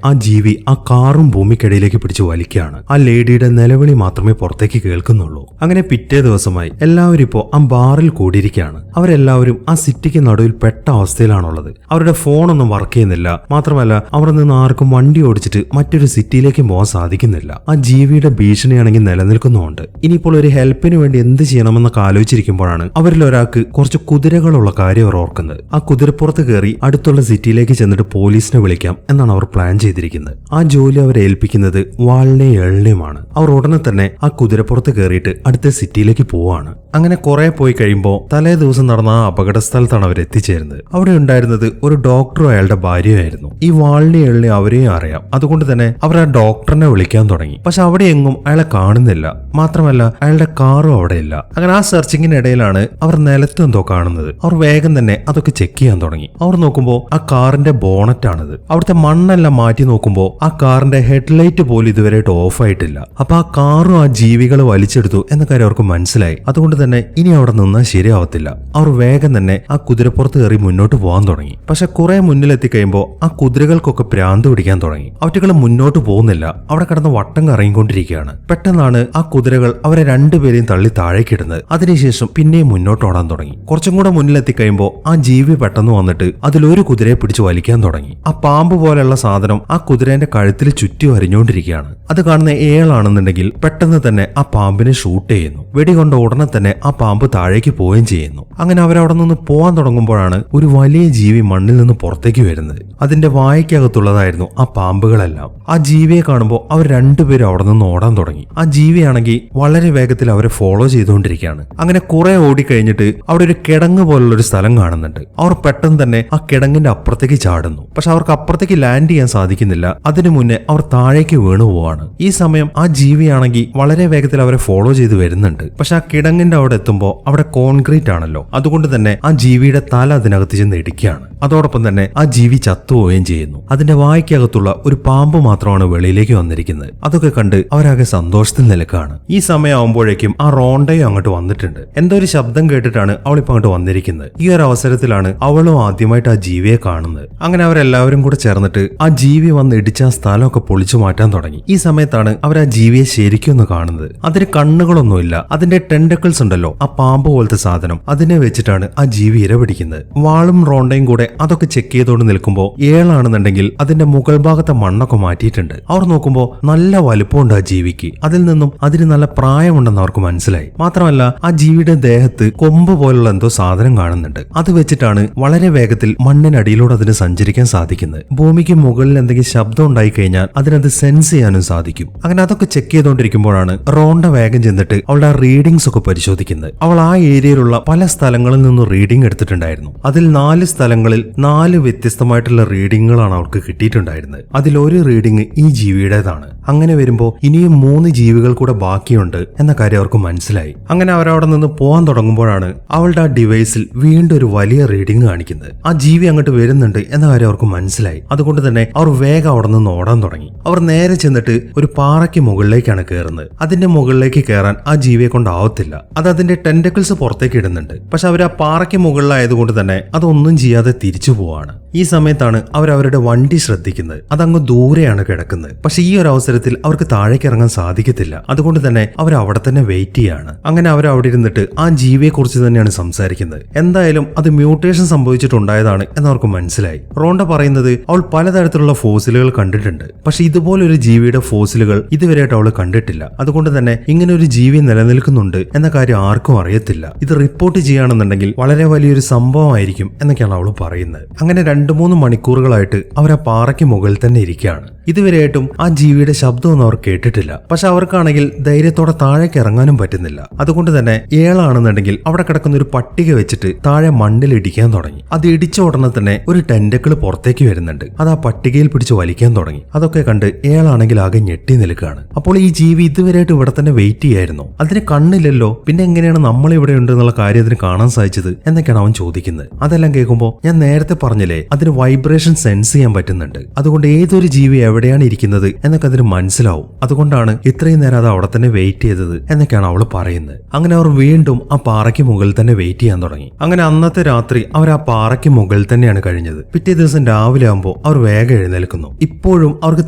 ആ ജീവി ആ കാറും ഭൂമിക്കടിയിലേക്ക് പിടിച്ചു വലിക്കുകയാണ്. ആ ലേഡിയുടെ നിലവിളി മാത്രമേ പുറത്തേക്ക് കേൾക്കുന്നുള്ളൂ. അങ്ങനെ പിറ്റേ ദിവസമായി എല്ലാവരും ഇപ്പോ ആ ബാറിൽ കൂടിയിരിക്കുകയാണ്. അവരെല്ലാവരും ആ സിറ്റിക്ക് നടുവിൽ പെട്ട അവസ്ഥയിലാണുള്ളത്. അവരുടെ ഫോണൊന്നും വർക്ക് ചെയ്യുന്നില്ല. മാത്രമല്ല അവിടെ നിന്ന് ആർക്കും വണ്ടി ഓടിച്ചിട്ട് മറ്റൊരു സിറ്റിയിലേക്ക് പോകാൻ സാധിക്കുന്നില്ല. ആ ജീവിയുടെ ഭീഷണിയാണെങ്കിൽ നിലനിൽക്കുന്നുണ്ട്. ഇനിയിപ്പോൾ ഒരു ഹെൽപ്പിന് വേണ്ടി എന്ത് ചെയ്യണമെന്നൊക്കെ ആലോചിച്ചിരിക്കുമ്പോഴാണ് അവരിൽ ഒരാൾക്ക് കുറച്ച് കുതിരകളുള്ള കാര്യം അവർ ഓർക്കുന്നത്. ആ കുതിരപ്പുറത്ത് കയറി അടുത്തുള്ള സിറ്റിയിലേക്ക് ചെന്നിട്ട് പോലീസിനെ വിളിക്കാം എന്നാണ് അവർ പ്ലാൻ ചെയ്തിരിക്കുന്നത്. ആ ജോലി അവരെ ഏൽപ്പിക്കുന്നത് വാളിനെയും ഏളിനെയുമാണ്. അവർ ഉടനെ തന്നെ ആ കുതിരപ്പുറത്ത് കയറിയിട്ട് അടുത്ത സിറ്റിയിലേക്ക് പോവാണ്. അങ്ങനെ കുറെ പോയി കഴിയുമ്പോൾ തലേ ദിവസം നടന്ന ആ അപകട സ്ഥലത്താണ് അവർ എത്തിച്ചേരുന്നത്. അവിടെ ഉണ്ടായിരുന്നത് ഒരു ഡോക്ടറും അയാളുടെ ഭാര്യയായിരുന്നു. ഈ വാളിനെ ഏളിനെ അവരെയും അറിയാം. അതുകൊണ്ട് തന്നെ അവർ ആ ഡോക്ടറിനെ വിളിക്കാൻ തുടങ്ങി. പക്ഷെ അവിടെ എങ്ങും അയാളെ കാണുന്നില്ല. മാത്രമല്ല അയാളുടെ കാറും അവിടെ ഇല്ല. അങ്ങനെ ആ സെർച്ചിങ്ങിനിടയിലാണ് അവർ നിലത്ത് എന്തോ കാണുന്നത്. അവർ വേഗം തന്നെ അതൊക്കെ ചെക്ക് ചെയ്യാൻ തുടങ്ങി. അവർ നോക്കുമ്പോൾ ആ കാറിന്റെ ബോണറ്റ് ആണിത്. അവിടുത്തെ മണ്ണെല്ലാം മാറ്റി നോക്കുമ്പോൾ ആ കാറിന്റെ ഹെഡ്ലൈറ്റ് പോലും ഇതുവരെയായിട്ട് ഓഫ് ആയിട്ടില്ല. അപ്പൊ ആ കാറും ആ ജീവികൾ വലിച്ചെടുത്തു എന്ന കാര്യം അവർക്ക് മനസ്സിലായി. അതുകൊണ്ട് തന്നെ ഇനി അവിടെ നിന്നാൽ ശരിയാവത്തില്ല. അവർ വേഗം തന്നെ ആ കുതിരപ്പുറത്ത് കയറി മുന്നോട്ട് പോകാൻ തുടങ്ങി. പക്ഷെ കുറെ മുന്നിലെത്തി കഴിയുമ്പോൾ ആ കുതിരകൾക്കൊക്കെ ഭ്രാന്ത് പിടിക്കാൻ തുടങ്ങി. അവറ്റകൾ മുന്നോട്ട് പോകുന്നില്ല. അവിടെ കിടന്ന് വട്ടം കറങ്ങിക്കൊണ്ടിരിക്കുകയാണ്. പെട്ടെന്നാണ് ആ കുതിരകൾ അവരെ രണ്ടുപേരെയും തള്ളി താഴേക്കിടുന്നത്. അതിനുശേഷം പിന്നെയും മുന്നോട്ട് ഓടാൻ തുടങ്ങി. കുറച്ചും കൂടെ മുന്നിലെത്തി കഴിയുമ്പോൾ ആ ജീവി പെട്ടെന്ന് വന്നിട്ട് അതിലൊരു കുതിരയെ പിടിച്ച് വലിക്കാൻ തുടങ്ങി. ആ പാമ്പ് പോലെയുള്ള സാധനം ആ കുതിരേന്റെ കഴുത്തിൽ ചുറ്റി വരിഞ്ഞുകൊണ്ടിരിക്കുകയാണ്. അത് കാണുന്ന ഏളാണെന്നുണ്ടെങ്കിൽ പെട്ടെന്ന് തന്നെ ആ പാമ്പിനെ ഷൂട്ട് ചെയ്യുന്നു. വെടികൊണ്ട ഉടനെ തന്നെ ആ പാമ്പ് താഴേക്ക് പോവുകയും ചെയ്യുന്നു. അങ്ങനെ അവരവിടെ നിന്ന് പോകാൻ തുടങ്ങുമ്പോഴാണ് ഒരു വലിയ ജീവി മണ്ണിൽ നിന്ന് പുറത്തേക്ക് വരുന്നത്. അതിന്റെ വായ്ക്കകത്തുള്ളതായിരുന്നു ആ പാമ്പുകളെല്ലാം. ആ ജീവിയെ കാണുമ്പോൾ അവർ രണ്ടുപേരും അവിടെ നിന്ന് ഓടാൻ തുടങ്ങി. ആ ജീവിയാണെങ്കിൽ വളരെ വേഗത്തിൽ അവരെ ഫോളോ ചെയ്തുകൊണ്ടിരിക്കുകയാണ്. അങ്ങനെ കുറെ ഓടിക്കഴിഞ്ഞിട്ട് അവിടെ ഒരു കിടങ്ങ് പോലുള്ള ഒരു സ്ഥലം കാണുന്നുണ്ട്. അവർ പെട്ടെന്ന് തന്നെ ആ കിടങ്ങിന്റെ അപ്പുറത്തേക്ക് ചാടുന്നു. പക്ഷെ അവർക്ക് അപ്പുറത്തേക്ക് ലാൻഡ് ചെയ്യാൻ സാധിക്കുന്നില്ല. അതിനു മുന്നേ അവർ താഴേക്ക് വീണു പോവാണ്. ഈ സമയം ആ ജീവിയാണെങ്കിൽ വളരെ വേഗത്തിൽ അവരെ ഫോളോ ചെയ്ത് വരുന്നുണ്ട്. പക്ഷെ ആ കിടങ്ങിന്റെ അവിടെ എത്തുമ്പോൾ അവിടെ കോൺക്രീറ്റ് ആണല്ലോ, അതുകൊണ്ട് തന്നെ ആ ജീവിയുടെ തല അതിനകത്ത് ചെന്ന് ഇടിക്കുകയാണ്. അതോടൊപ്പം തന്നെ ആ ജീവി ചത്തുപോവുകയും ചെയ്യുന്നു. അതിന്റെ വായ്ക്കകത്തുള്ള ഒരു പാമ്പ് മാത്രമാണ് വെളിയിലേക്ക് വന്നിരിക്കുന്നത്. അതൊക്കെ കണ്ട് അവരാകെ സന്തോഷത്തിൽ നിൽക്കുകയാണ്. ഈ സമയമാകുമ്പോഴേക്കും ആ റോണ്ടയും അങ്ങോട്ട് വന്നിട്ടുണ്ട്. എന്തോ ഒരു ശബ്ദം കേട്ടിട്ടാണ് അവളിപ്പോ അങ്ങോട്ട് വന്നിരിക്കുന്നത്. ഈ ഒരു അവസരത്തിലാണ് അവളും ആദ്യമായിട്ട് ആ ജീവിയെ കാണുന്നത്. അങ്ങനെ അവരെല്ലാവരും കൂടെ ചേർന്നിട്ട് ആ ജീവി വന്ന് ഇടിച്ച ആ സ്ഥലമൊക്കെ പൊളിച്ചു മാറ്റാൻ തുടങ്ങി. ഈ സമയത്താണ് അവർ ആ ജീവിയെ ശരിക്കും ഒന്ന് കാണുന്നത്. അതിന് കണ്ണുകളൊന്നുമില്ല. അതിന്റെ ടെന്റക്കിൾസ് ഉണ്ടല്ലോ, ആ പാമ്പ് പോലത്തെ സാധനം, അതിനെ വെച്ചിട്ടാണ് ആ ജീവി ഇരപിടിക്കുന്നത്. വാളും റോണ്ടയും കൂടെ അതൊക്കെ ചെക്ക് ചെയ്തോണ്ട് നിൽക്കുമ്പോൾ ഏളാണെന്നുണ്ടെങ്കിൽ അതിന്റെ മുകൾ ഭാഗത്തെ മണ്ണൊക്കെ മാറ്റിയിട്ടുണ്ട്. അവർ നോക്കുമ്പോൾ നല്ല വലുപ്പമുണ്ട് ആ ജീവിക്ക്. അതിൽ നിന്നും അതിന് നല്ല പ്രായമുണ്ടെന്ന് അവർക്ക് മനസ്സിലായി. മാത്രമല്ല ആ ജീവിയുടെ ദേഹത്ത് കൊമ്പ് പോലുള്ള എന്തോ സാധനം കാണുന്നുണ്ട്. അത് വെച്ചിട്ടാണ് വളരെ വേഗത്തിൽ മണ്ണിനടിയിലൂടെ അതിന് സഞ്ചരിക്കാൻ സാധിക്കുന്നത്. ഭൂമിക്ക് മുകളിൽ എന്തെങ്കിലും ശബ്ദം ഉണ്ടായി കഴിഞ്ഞാൽ അതിനത് സെൻസ് ചെയ്യാനും സാധിക്കും. അങ്ങനെ അതൊക്കെ ചെക്ക് ചെയ്തുകൊണ്ടിരിക്കുമ്പോഴാണ് റോണ്ട വേഗം ചെന്നിട്ട് അവളുടെ റീഡിങ്സ് ഒക്കെ പരിശോധിക്കുന്നത്. അവൾ ആ ഏരിയയിലുള്ള പല സ്ഥലങ്ങളിൽ നിന്നും റീഡിംഗ് എടുത്തിട്ടുണ്ടായിരുന്നു. അതിൽ 4 സ്ഥലങ്ങളിൽ 4 വ്യത്യസ്തമായിട്ടുള്ള റീഡിങ്ങുകളാണ് അവർക്ക് കിട്ടിയിട്ടുണ്ടായിരുന്നത്. അതിലൊരു റീഡിംഗ് ഈ ജീവിയുടേതാണ്. അങ്ങനെ വരുമ്പോൾ ഇനിയും 3 ജീവികൾ കൂടെ ബാക്കിയുണ്ട് എന്ന കാര്യം അവർക്ക് മനസ്സിലായി. അങ്ങനെ അവരവിടെ നിന്ന് പോകാൻ തുടങ്ങുമ്പോഴാണ് അവളുടെ ആ ഡിവൈസിൽ വീണ്ടും ഒരു വലിയ റീഡിംഗ് കാണിക്കുന്നത്. ആ ജീവി അങ്ങോട്ട് വരുന്നുണ്ട് എന്ന കാര്യം അവർക്ക് മനസ്സിലായി. അതുകൊണ്ട് തന്നെ അവർ വേഗം അവിടെ നിന്ന് ഓടാൻ തുടങ്ങി. അവർ നേരെ ചെന്നിട്ട് ഒരു പാറയ്ക്ക് മുകളിലേക്കാണ് കയറുന്നത്. അതിന്റെ മുകളിലേക്ക് കയറാൻ ആ ജീവിയെ കൊണ്ടാവത്തില്ല. അത് അതിന്റെ ടെന്റക്കിൾസ് പുറത്തേക്ക് ഇടുന്നുണ്ട്. പക്ഷെ അവർ ആ പാറയ്ക്ക് മുകളിലായതുകൊണ്ട് തന്നെ അതൊന്നും ചെയ്യാതെ തിരിച്ചു പോവാണ്. ഈ സമയത്താണ് അവർ അവരുടെ വണ്ടി ശ്രദ്ധിക്കുന്നത്. അതങ്ങ് ദൂരെയാണ് കിടക്കുന്നത്. പക്ഷെ ഈ ഒരു അവസരത്തിൽ അവർക്ക് താഴേക്ക് ഇറങ്ങാൻ സാധിക്കത്തില്ല. അതുകൊണ്ട് തന്നെ അവർ അവിടെ തന്നെ വെയിറ്റ് ചെയ്യാണ്. അങ്ങനെ അവർ അവിടെ ഇരുന്നിട്ട് ആ ജീവിയെ കുറിച്ച് തന്നെയാണ് സംസാരിക്കുന്നത്. എന്തായാലും അത് മ്യൂട്ടേഷൻ സംഭവിച്ചിട്ടുണ്ടായതാണ് എന്നവർക്ക് മനസ്സിലായി. റോണ്ട പറയുന്നത് അവൾ പലതരത്തിലുള്ള ഫോസിലുകൾ കണ്ടിട്ടുണ്ട്. പക്ഷെ ഇതുപോലൊരു ജീവിയുടെ ഫോസിലുകൾ ഇതുവരെയായിട്ട് അവൾ കണ്ടിട്ടില്ല. അതുകൊണ്ട് തന്നെ ഇങ്ങനെ ഒരു ജീവി നിലനിൽക്കുന്നുണ്ട് എന്ന കാര്യം ആർക്കും അറിയത്തില്ല. ഇത് റിപ്പോർട്ട് ചെയ്യുകയാണെന്നുണ്ടെങ്കിൽ വളരെ വലിയൊരു സംഭവമായിരിക്കും എന്നൊക്കെയാണ് അവൾ പറയുന്നത്. അങ്ങനെ 2-3 മണിക്കൂറുകളായിട്ട് അവർ ആ പാറയ്ക്ക് മുകളിൽ തന്നെ ഇരിക്കുകയാണ്. ഇതുവരെയായിട്ടും ആ ജീവിയുടെ ശബ്ദമൊന്നും അവർ കേട്ടിട്ടില്ല. പക്ഷെ അവർക്കാണെങ്കിൽ ധൈര്യത്തോടെ താഴേക്ക് ഇറങ്ങാനും പറ്റുന്നില്ല. അതുകൊണ്ട് തന്നെ ഏളാണെന്നുണ്ടെങ്കിൽ അവിടെ കിടക്കുന്ന ഒരു പട്ടിക വെച്ചിട്ട് താഴെ മണ്ണിൽ ഇടിക്കാൻ തുടങ്ങി. അത് ഇടിച്ച ഉടനെ തന്നെ ഒരു ടെന്റക്കിൾ പുറത്തേക്ക് വരുന്നുണ്ട്. അത് ആ പട്ടികയിൽ പിടിച്ച് വലിക്കാൻ തുടങ്ങി. അതൊക്കെ കണ്ട് ഏളാണെങ്കിൽ ആകെ ഞെട്ടി നിൽക്കുകയാണ്. അപ്പോൾ ഈ ജീവി ഇതുവരെയായിട്ട് ഇവിടെ തന്നെ വെയിറ്റ് ചെയ്യായിരുന്നു. അതിന് കണ്ണില്ലല്ലോ, പിന്നെ എങ്ങനെയാണ് നമ്മൾ ഇവിടെ ഉണ്ട് എന്നുള്ള കാര്യം അതിന് കാണാൻ സാധിച്ചത് എന്നൊക്കെയാണ് അവൻ ചോദിക്കുന്നത്. അതെല്ലാം കേൾക്കുമ്പോൾ ഞാൻ നേരത്തെ പറഞ്ഞില്ലേ, അതിന് വൈബ്രേഷൻ സെൻസ് ചെയ്യാൻ പറ്റുന്നുണ്ട്. അതുകൊണ്ട് ഏതൊരു ജീവി എവിടെയാണ് ഇരിക്കുന്നത് എന്നൊക്കെ അതിന് മനസ്സിലാവും. അതുകൊണ്ടാണ് ഇത്രയും നേരം അത് അവിടെ തന്നെ വെയിറ്റ് ചെയ്തത് എന്നൊക്കെയാണ് അവൾ പറയുന്നത്. അങ്ങനെ അവർ വീണ്ടും ആ പാറയ്ക്ക് മുകളിൽ തന്നെ വെയിറ്റ് ചെയ്യാൻ തുടങ്ങി. അങ്ങനെ അന്നത്തെ രാത്രി അവർ ആ പാറയ്ക്ക് മുകളിൽ തന്നെയാണ് കഴിഞ്ഞത്. പിറ്റേ ദിവസം രാവിലെ ആകുമ്പോൾ അവർ വേഗം എഴുന്നേൽക്കുന്നു. ഇപ്പോഴും അവർക്ക്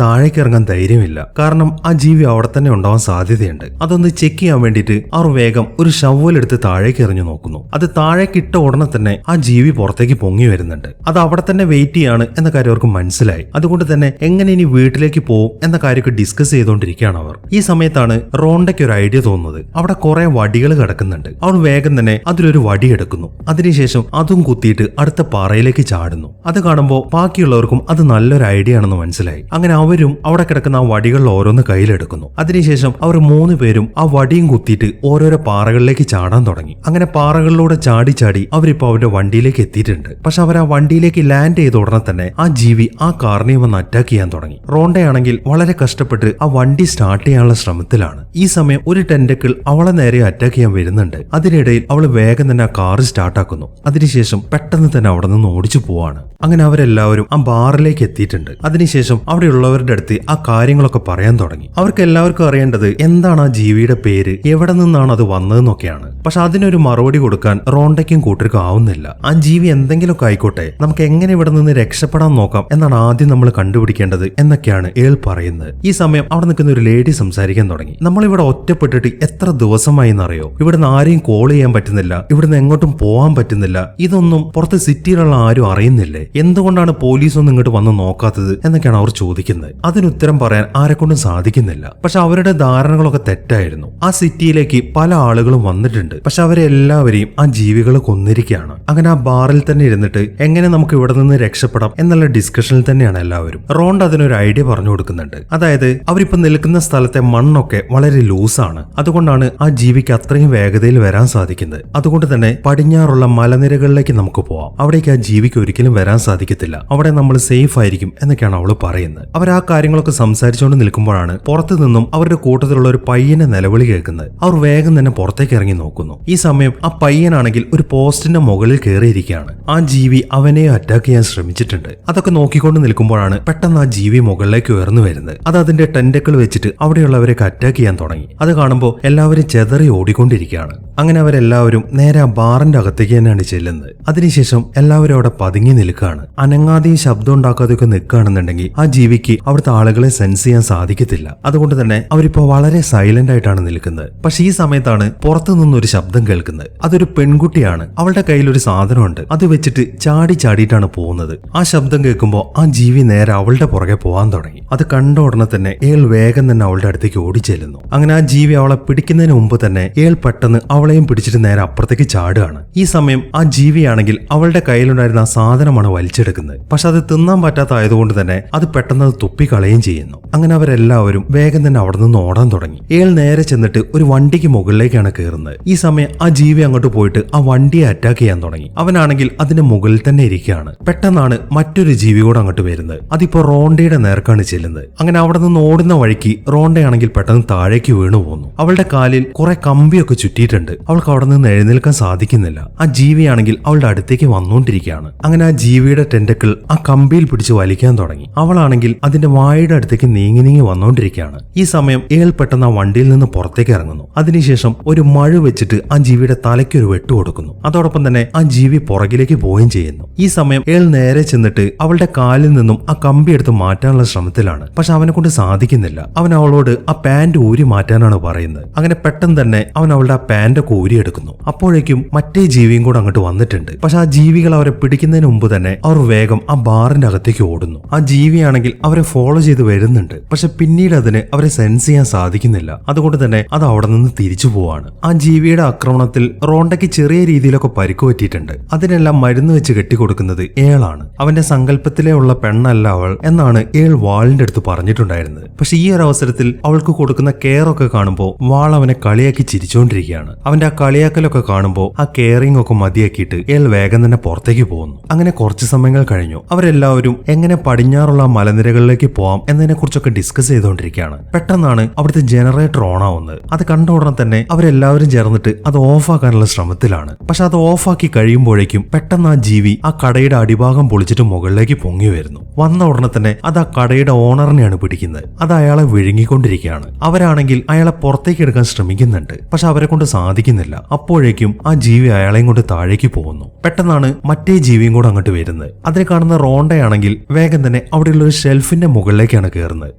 താഴേക്ക് ഇറങ്ങാൻ ധൈര്യമില്ല. കാരണം ആ ജീവി അവിടെ തന്നെ ഉണ്ടാവാൻ സാധ്യതയുണ്ട്. അതൊന്ന് ചെക്ക് ചെയ്യാൻ വേണ്ടിയിട്ട് അവർ വേഗം ഒരു ഷവ്വലെടുത്ത് താഴേക്ക് എറിഞ്ഞു നോക്കുന്നു. അത് താഴേക്ക് ഇട്ട ഉടനെ തന്നെ ആ ജീവി പുറത്തേക്ക് പൊങ്ങി വരുന്നുണ്ട്. അത് അവിടെ തന്നെ വെയിറ്റ് ചെയ്യാണ് എന്ന കാര്യം അവർക്ക് മനസ്സിലായി. അതുകൊണ്ട് തന്നെ എങ്ങനെ ഇനി വീട്ടിലേക്ക് പോകും എന്ന കാര്യമൊക്കെ ഡിസ്കസ് ചെയ്തുകൊണ്ടിരിക്കുകയാണ് അവർ. ഈ സമയത്താണ് റോണ്ടയ്ക്ക് ഒരു ഐഡിയ തോന്നുന്നത്. അവിടെ കുറെ വടികൾ കിടക്കുന്നുണ്ട്. അവൾ വേഗം തന്നെ അതിലൊരു വടി എടുക്കുന്നു. അതിനുശേഷം അതും കുത്തിയിട്ട് അടുത്ത പാറയിലേക്ക് ചാടുന്നു. അത് കാണുമ്പോൾ ബാക്കിയുള്ളവർക്കും അത് നല്ലൊരു ഐഡിയ ആണെന്ന് മനസ്സിലായി. അങ്ങനെ അവരും അവിടെ കിടക്കുന്ന ആ വടികളിൽ ഓരോന്ന് കയ്യിലെടുക്കുന്നു. അതിനുശേഷം അവർ 3 പേരും ആ വടിയും കുത്തിയിട്ട് ഓരോരോ പാറകളിലേക്ക് ചാടാൻ തുടങ്ങി. അങ്ങനെ പാറകളിലൂടെ ചാടി ചാടി അവരിപ്പോ അവരുടെ വണ്ടിയിലേക്ക് എത്തിയിട്ടുണ്ട്. പക്ഷെ അവർ ആ വണ്ടിയിലേക്ക് ലാൻഡ് ചെയ്ത ഉടനെ തന്നെ ആ ജീവി ആ കാറിനെ വന്ന് അറ്റാക്ക് ചെയ്യാൻ തുടങ്ങി. റോണ്ടയാണെങ്കിൽ വളരെ കഷ്ടപ്പെട്ട് ആ വണ്ടി സ്റ്റാർട്ട് ചെയ്യാനുള്ള ശ്രമത്തിലാണ്. ഈ സമയം ഒരു ടെന്റക്കിൾ അവളെ നേരെ അറ്റാക്ക് ചെയ്യാൻ വരുന്നുണ്ട്. അതിനിടയിൽ അവൾ വേഗം തന്നെ ആ കാർ സ്റ്റാർട്ടാക്കുന്നു. അതിനുശേഷം പെട്ടെന്ന് തന്നെ അവിടെ നിന്ന് ഓടിച്ചു പോവാണ്. അങ്ങനെ അവരെല്ലാവരും ആ ബാറിലേക്ക് എത്തിയിട്ടുണ്ട്. അതിനുശേഷം അവിടെയുള്ളവരുടെ അടുത്ത് ആ കാര്യങ്ങളൊക്കെ പറയാൻ തുടങ്ങി. അവർക്ക് എല്ലാവർക്കും അറിയേണ്ടത് എന്താണ് ആ ജീവിയുടെ പേര്, എവിടെ നിന്നാണ് അത് വന്നതെന്നൊക്കെയാണ്. പക്ഷെ അതിനൊരു മറുപടി കൊടുക്കാൻ റോണ്ടയ്ക്കും കൂട്ടർക്കും ആവുന്നില്ല. ആ ജീവി എന്തെങ്കിലുമൊക്കെ ആയിക്കോട്ടെ, നമുക്ക് എങ്ങനെ ഇവിടെ നിന്ന് രക്ഷപ്പെടാൻ നോക്കാം എന്നാണ് ആദ്യം നമ്മൾ കണ്ടുപിടിക്കേണ്ടത് എന്നൊക്കെയാണ് ഏൾ പറയുന്നത്. ഈ സമയം അവിടെ നിൽക്കുന്ന ഒരു ലേഡി സംസാരിക്കാൻ തുടങ്ങി. നമ്മളിവിടെ ഒറ്റപ്പെട്ടിട്ട് എത്ര ദിവസമായി എന്നറിയോ? ഇവിടുന്ന് ആരെയും കോൾ ചെയ്യാൻ പറ്റുന്നില്ല, ഇവിടുന്ന് എങ്ങോട്ടും പോകാൻ പറ്റുന്നില്ല. ഇതൊന്നും പുറത്ത് സിറ്റിയിലുള്ള ആരും അറിയുന്നില്ലേ? എന്തുകൊണ്ടാണ് പോലീസ് ഒന്നും ഇങ്ങോട്ട് വന്ന് നോക്കാത്തത് എന്നൊക്കെയാണ് അവർ ചോദിക്കുന്നത്. അതിനുത്തരം പറയാൻ ആ ആരെക്കൊണ്ടും സാധിക്കുന്നില്ല. പക്ഷെ അവരുടെ ധാരണകളൊക്കെ തെറ്റായിരുന്നു. ആ സിറ്റിയിലേക്ക് പല ആളുകളും വന്നിട്ടുണ്ട്. പക്ഷെ അവരെല്ലാവരെയും ആ ജീവികൾ കൊന്നിരിക്കുകയാണ്. അങ്ങനെ ആ ബാറിൽ തന്നെ ഇരുന്നിട്ട് എങ്ങനെ നമുക്ക് ഇവിടെ നിന്ന് രക്ഷപ്പെടാം എന്നുള്ള ഡിസ്കഷനിൽ തന്നെയാണ് എല്ലാവരും. റോണ്ട് അതിനൊരു ഐഡിയ പറഞ്ഞു കൊടുക്കുന്നുണ്ട്. അതായത് അവരിപ്പോ നിൽക്കുന്ന സ്ഥലത്തെ മണ്ണൊക്കെ വളരെ ലൂസാണ്. അതുകൊണ്ടാണ് ആ ജീവിക്ക് അത്രയും വേഗതയിൽ വരാൻ സാധിക്കുന്നത്. അതുകൊണ്ട് തന്നെ പടിഞ്ഞാറുള്ള മലനിരകളിലേക്ക് നമുക്ക് പോവാം. അവിടേക്ക് ആ ജീവിക്ക് ഒരിക്കലും വരാൻ സാധിക്കത്തില്ല. അവിടെ നമ്മൾ സേഫ് ആയിരിക്കും എന്നൊക്കെയാണ് അവള് പറയുന്നത്. അവർ ആ കാര്യങ്ങളൊക്കെ സംസാരിച്ചുകൊണ്ട് നിൽക്കുമ്പോഴാണ് പുറത്തു നിന്നും അവരുടെ കൂട്ടത്തിലുള്ള ഒരു പയ്യനെ നിലവിളി കേൾക്കുന്നത്. അവർ വേഗം തന്നെ പുറത്തേക്ക് ഇറങ്ങി നോക്കുന്നു. ഈ സമയം ആ പയ്യനാണെങ്കിൽ ഒരു പോസ്റ്റിന്റെ മുകളിൽ കയറിയിരിക്കുകയാണ്. ആ ജീവി അവനെ അറ്റാക്ക് ചെയ്യാൻ ശ്രമിച്ചിട്ടുണ്ട്. അതൊക്കെ നോക്കിക്കൊണ്ട് നിൽക്കുമ്പോഴാണ് പെട്ടെന്ന് ആ ജീവി മുകളിലേക്ക് ഉയർന്നു വരുന്നത്. അത് അതിന്റെ ടെന്റക്കിൾ വെച്ചിട്ട് അവിടെയുള്ളവരൊക്കെ അറ്റാക്ക് ചെയ്യാൻ തുടങ്ങി. അത് കാണുമ്പോൾ എല്ലാവരും ചെതറി ഓടിക്കൊണ്ടിരിക്കുകയാണ്. അങ്ങനെ അവരെല്ലാവരും നേരെ ആ ബാറിന്റെ അകത്തേക്ക് തന്നെയാണ് ചെല്ലുന്നത്. അതിനുശേഷം എല്ലാവരും അവിടെ പതുങ്ങി നിൽക്കുകയാണ്. അനങ്ങാതെയും ശബ്ദം ഉണ്ടാക്കാതെയൊക്കെ നിൽക്കുകയാണെന്നുണ്ടെങ്കിൽ ആ ജീവിക്ക് അവിടുത്തെ ആളുകളെ സെൻസ് ചെയ്യാൻ സാധിക്കത്തില്ല. അതുകൊണ്ട് തന്നെ അവരിപ്പോ വളരെ സൈലന്റ് ആയിട്ടാണ് നിൽക്കുന്നത്. പക്ഷെ ഈ സമയത്താണ് പുറത്തു നിന്നൊരു ശബ്ദം കേൾക്കുന്നത്. അതൊരു പെൺകുട്ടിയാണ്. അവളുടെ കയ്യിൽ ഒരു സാധനമുണ്ട്. അത് വെച്ചിട്ട് ചാടി ചാടിയിട്ടാണ് പോകുന്നത്. ആ ശബ്ദം കേൾക്കുമ്പോൾ ആ ജീവി നേരെ അവളുടെ പുറകെ പോകാൻ തുടങ്ങി. അത് കണ്ട ഉടനെ തന്നെ ഏൾ വേഗം തന്നെ അവളുടെ അടുത്തേക്ക് ഓടിച്ചെല്ലുന്നു. അങ്ങനെ ആ ജീവി അവളെ പിടിക്കുന്നതിന് മുമ്പ് തന്നെ ഏൾ പെട്ടെന്ന് അവളെയും പിടിച്ചിട്ട് നേരെ അപ്പുറത്തേക്ക് ചാടുകയാണ്. ഈ സമയം ആ ജീവിയാണെങ്കിൽ അവളുടെ കയ്യിലുണ്ടായിരുന്ന ആ സാധനമാണ് വലിച്ചെടുക്കുന്നത്. പക്ഷെ അത് തിന്നാൻ പറ്റാത്തതായതുകൊണ്ട് തന്നെ അത് പെട്ടെന്ന് അത് തുപ്പിക്കളയുകയും ചെയ്യുന്നു. അങ്ങനെ അവരെല്ലാവരും വേഗം തന്നെ അവിടെ നിന്ന് ഓടാൻ തുടങ്ങി. ഏൾ നേരെ ചെന്നിട്ട് ഒരു വണ്ടിക്ക് മുകളിലേക്കാണ് കയറുന്നത്. ഈ സമയം ആ ജീവി അങ്ങോട്ട് പോയിട്ട് ആ വണ്ടിയെ അറ്റാക്ക് ചെയ്യാൻ തുടങ്ങി. അവനാണെങ്കിൽ അതിന്റെ മുകളിൽ തന്നെ ഇരിക്കുകയാണ്. പെട്ടെന്നാണ് മറ്റൊരു ജീവി കൂടെ അങ്ങോട്ട് വരുന്നത്. അതിപ്പോ റോണ്ടയുടെ നേർക്കാണ് ചെല്ലുന്നത്. അങ്ങനെ അവിടെ നിന്ന് ഓടുന്ന വഴിക്ക് റോണ്ടയാണെങ്കിൽ പെട്ടെന്ന് താഴേക്ക് വീണു പോകുന്നു. അവളുടെ കാലിൽ കുറെ കമ്പിയൊക്കെ ചുറ്റിയിട്ടുണ്ട്. അവൾക്ക് അവിടെ നിന്ന് എഴുന്നേൽക്കാൻ സാധിക്കുന്നില്ല. ആ ജീവിയാണെങ്കിൽ അവളുടെ അടുത്തേക്ക് വന്നുകൊണ്ടിരിക്കുകയാണ്. അങ്ങനെ ആ ജീവിയുടെ ടെന്റക്കിൾ ആ കമ്പിയിൽ പിടിച്ച് വലിക്കാൻ തുടങ്ങി. അവളാണെങ്കിൽ അതിന്റെ വായുടെ അടുത്തേക്ക് നീങ്ങി നീങ്ങി വന്നുകൊണ്ടിരിക്കുകയാണ്. ഈ സമയം ഏൾ പെട്ടെന്ന് ആ വണ്ടിയിൽ നിന്ന് പുറത്തേക്ക് ഇറങ്ങുന്നു. അതിനുശേഷം ഒരു മഴ വെച്ചിട്ട് ആ ജീവിയുടെ തലയ്ക്ക് ഒരു വെട്ട് കൊടുക്കുന്നു. അതോടൊപ്പം തന്നെ ആ ജീവി പുറകിലേക്ക് പോവുകയും ചെയ്യുന്നു. ഈ സമയം ഏൾ നേരെ ചെന്നിട്ട് അവളുടെ കാലിൽ നിന്നും ആ കമ്പി എടുത്ത് മാറ്റാനുള്ള ശ്രമത്തിലാണ്. പക്ഷെ അവനെ കൊണ്ട് സാധിക്കുന്നില്ല. അവൻ അവളോട് ആ പാന്റ് ഊരി മാറ്റാനാണ് പറയുന്നത്. അങ്ങനെ പെട്ടെന്ന് തന്നെ അവൻ അവളുടെ ആ പാന്റ് ഒക്കെ ഊരിയെടുക്കുന്നു. അപ്പോഴേക്കും മറ്റേ ജീവിയും കൂടെ അങ്ങോട്ട് വന്നിട്ടുണ്ട്. പക്ഷെ ആ ജീവികൾ അവരെ പിടിക്കുന്നതിന് മുമ്പ് തന്നെ അവർ വേഗം ആ ബാറിന്റെ അകത്തേക്ക് ഓടുന്നു. ആ ജീവിയാണെങ്കിൽ അവരെ ഫോളോ ചെയ്ത് വരുന്നുണ്ട്. പക്ഷെ പിന്നീട് അതിന് അവരെ സെൻസ് ചെയ്യാൻ സാധിക്കുന്നില്ല. അതുകൊണ്ട് തന്നെ അത് അവിടെ നിന്ന് തിരിച്ചു പോവാണ്. ആ ജീവിയുടെ ആക്രമണത്തിൽ റോണ്ടയ്ക്ക് ചെറിയ രീതിയിലൊക്കെ പരിക്ക് പറ്റിയിട്ടുണ്ട്. അതിനെല്ലാം മരുന്ന് വെച്ച് കെട്ടിക്കൊടുക്കുന്നത് ഏളാണ്. അവന്റെ സങ്കല്പത്തിലെ ഉള്ള പെണ്ണല്ല അവൾ എന്നാണ് ഏൾ വാളിന്റെ അടുത്ത് പറഞ്ഞിട്ടുണ്ടായിരുന്നത്. പക്ഷെ ഈ ഒരു അവസരത്തിൽ അവൾക്ക് കൊടുക്കുന്ന കെയർ ഒക്കെ കാണുമ്പോൾ വാൾ അവനെ കളിയാക്കി ചിരിച്ചുകൊണ്ടിരിക്കുകയാണ്. അവന്റെ ആ കളിയാക്കലൊക്കെ കാണുമ്പോൾ ആ കെയറിംഗ് ഒക്കെ മതിയാക്കിയിട്ട് ഏൾ വേഗം തന്നെ പുറത്തേക്ക് പോകുന്നു. അങ്ങനെ കുറച്ച് സമയങ്ങൾ കഴിഞ്ഞു. അവരെല്ലാവരും എങ്ങനെ പടിഞ്ഞാറുള്ള മലനിരകളിലേക്ക് പോവാം എന്നതിനെ കുറിച്ചൊക്കെ ഡിസ്കസ് ചെയ്തുകൊണ്ടിരിക്കുകയാണ്. പെട്ടെന്നാണ് അവിടുത്തെ ജനറേറ്റർ ഓൺ ആവുന്നത്. അത് കണ്ട ഉടനെ തന്നെ അവരെല്ലാവരും ചേർന്നിട്ട് അത് ഓഫാക്കാനുള്ള ശ്രമത്തിലാണ്. പക്ഷെ അത് ഓഫാക്കി കഴിയുമ്പോഴേക്കും പെട്ടെന്ന് ആ ജീവി ആ കടയുടെ അടിഭാഗം പൊളിച്ചിട്ട് മുകളിലേക്ക് പൊങ്ങി വരുന്നു. വന്ന ഉടനെ തന്നെ അത് ആ കടയുടെ ഓണറിനെയാണ് പിടിക്കുന്നത്. അത് അയാളെ വിഴുങ്ങിക്കൊണ്ടിരിക്കുകയാണ്. അവരാണെങ്കിൽ അയാളെ പുറത്തേക്ക് എടുക്കാൻ ശ്രമിക്കുന്നുണ്ട്. പക്ഷെ അവരെ കൊണ്ട് സാധിക്കുന്നില്ല. അപ്പോഴേക്കും ആ ജീവി അയാളെയും കൊണ്ട് താഴേക്ക് പോകുന്നു. പെട്ടെന്നാണ് മറ്റേ ജീവിയും കൂടെ അങ്ങോട്ട് വരുന്നത്. അതിനെ കാണുന്ന റോണ്ടയാണെങ്കിൽ വേഗം തന്നെ അവിടെയുള്ള ഒരു ഷെൽഫിന്റെ മുകളിലേക്കാണ് കയറുന്നത്.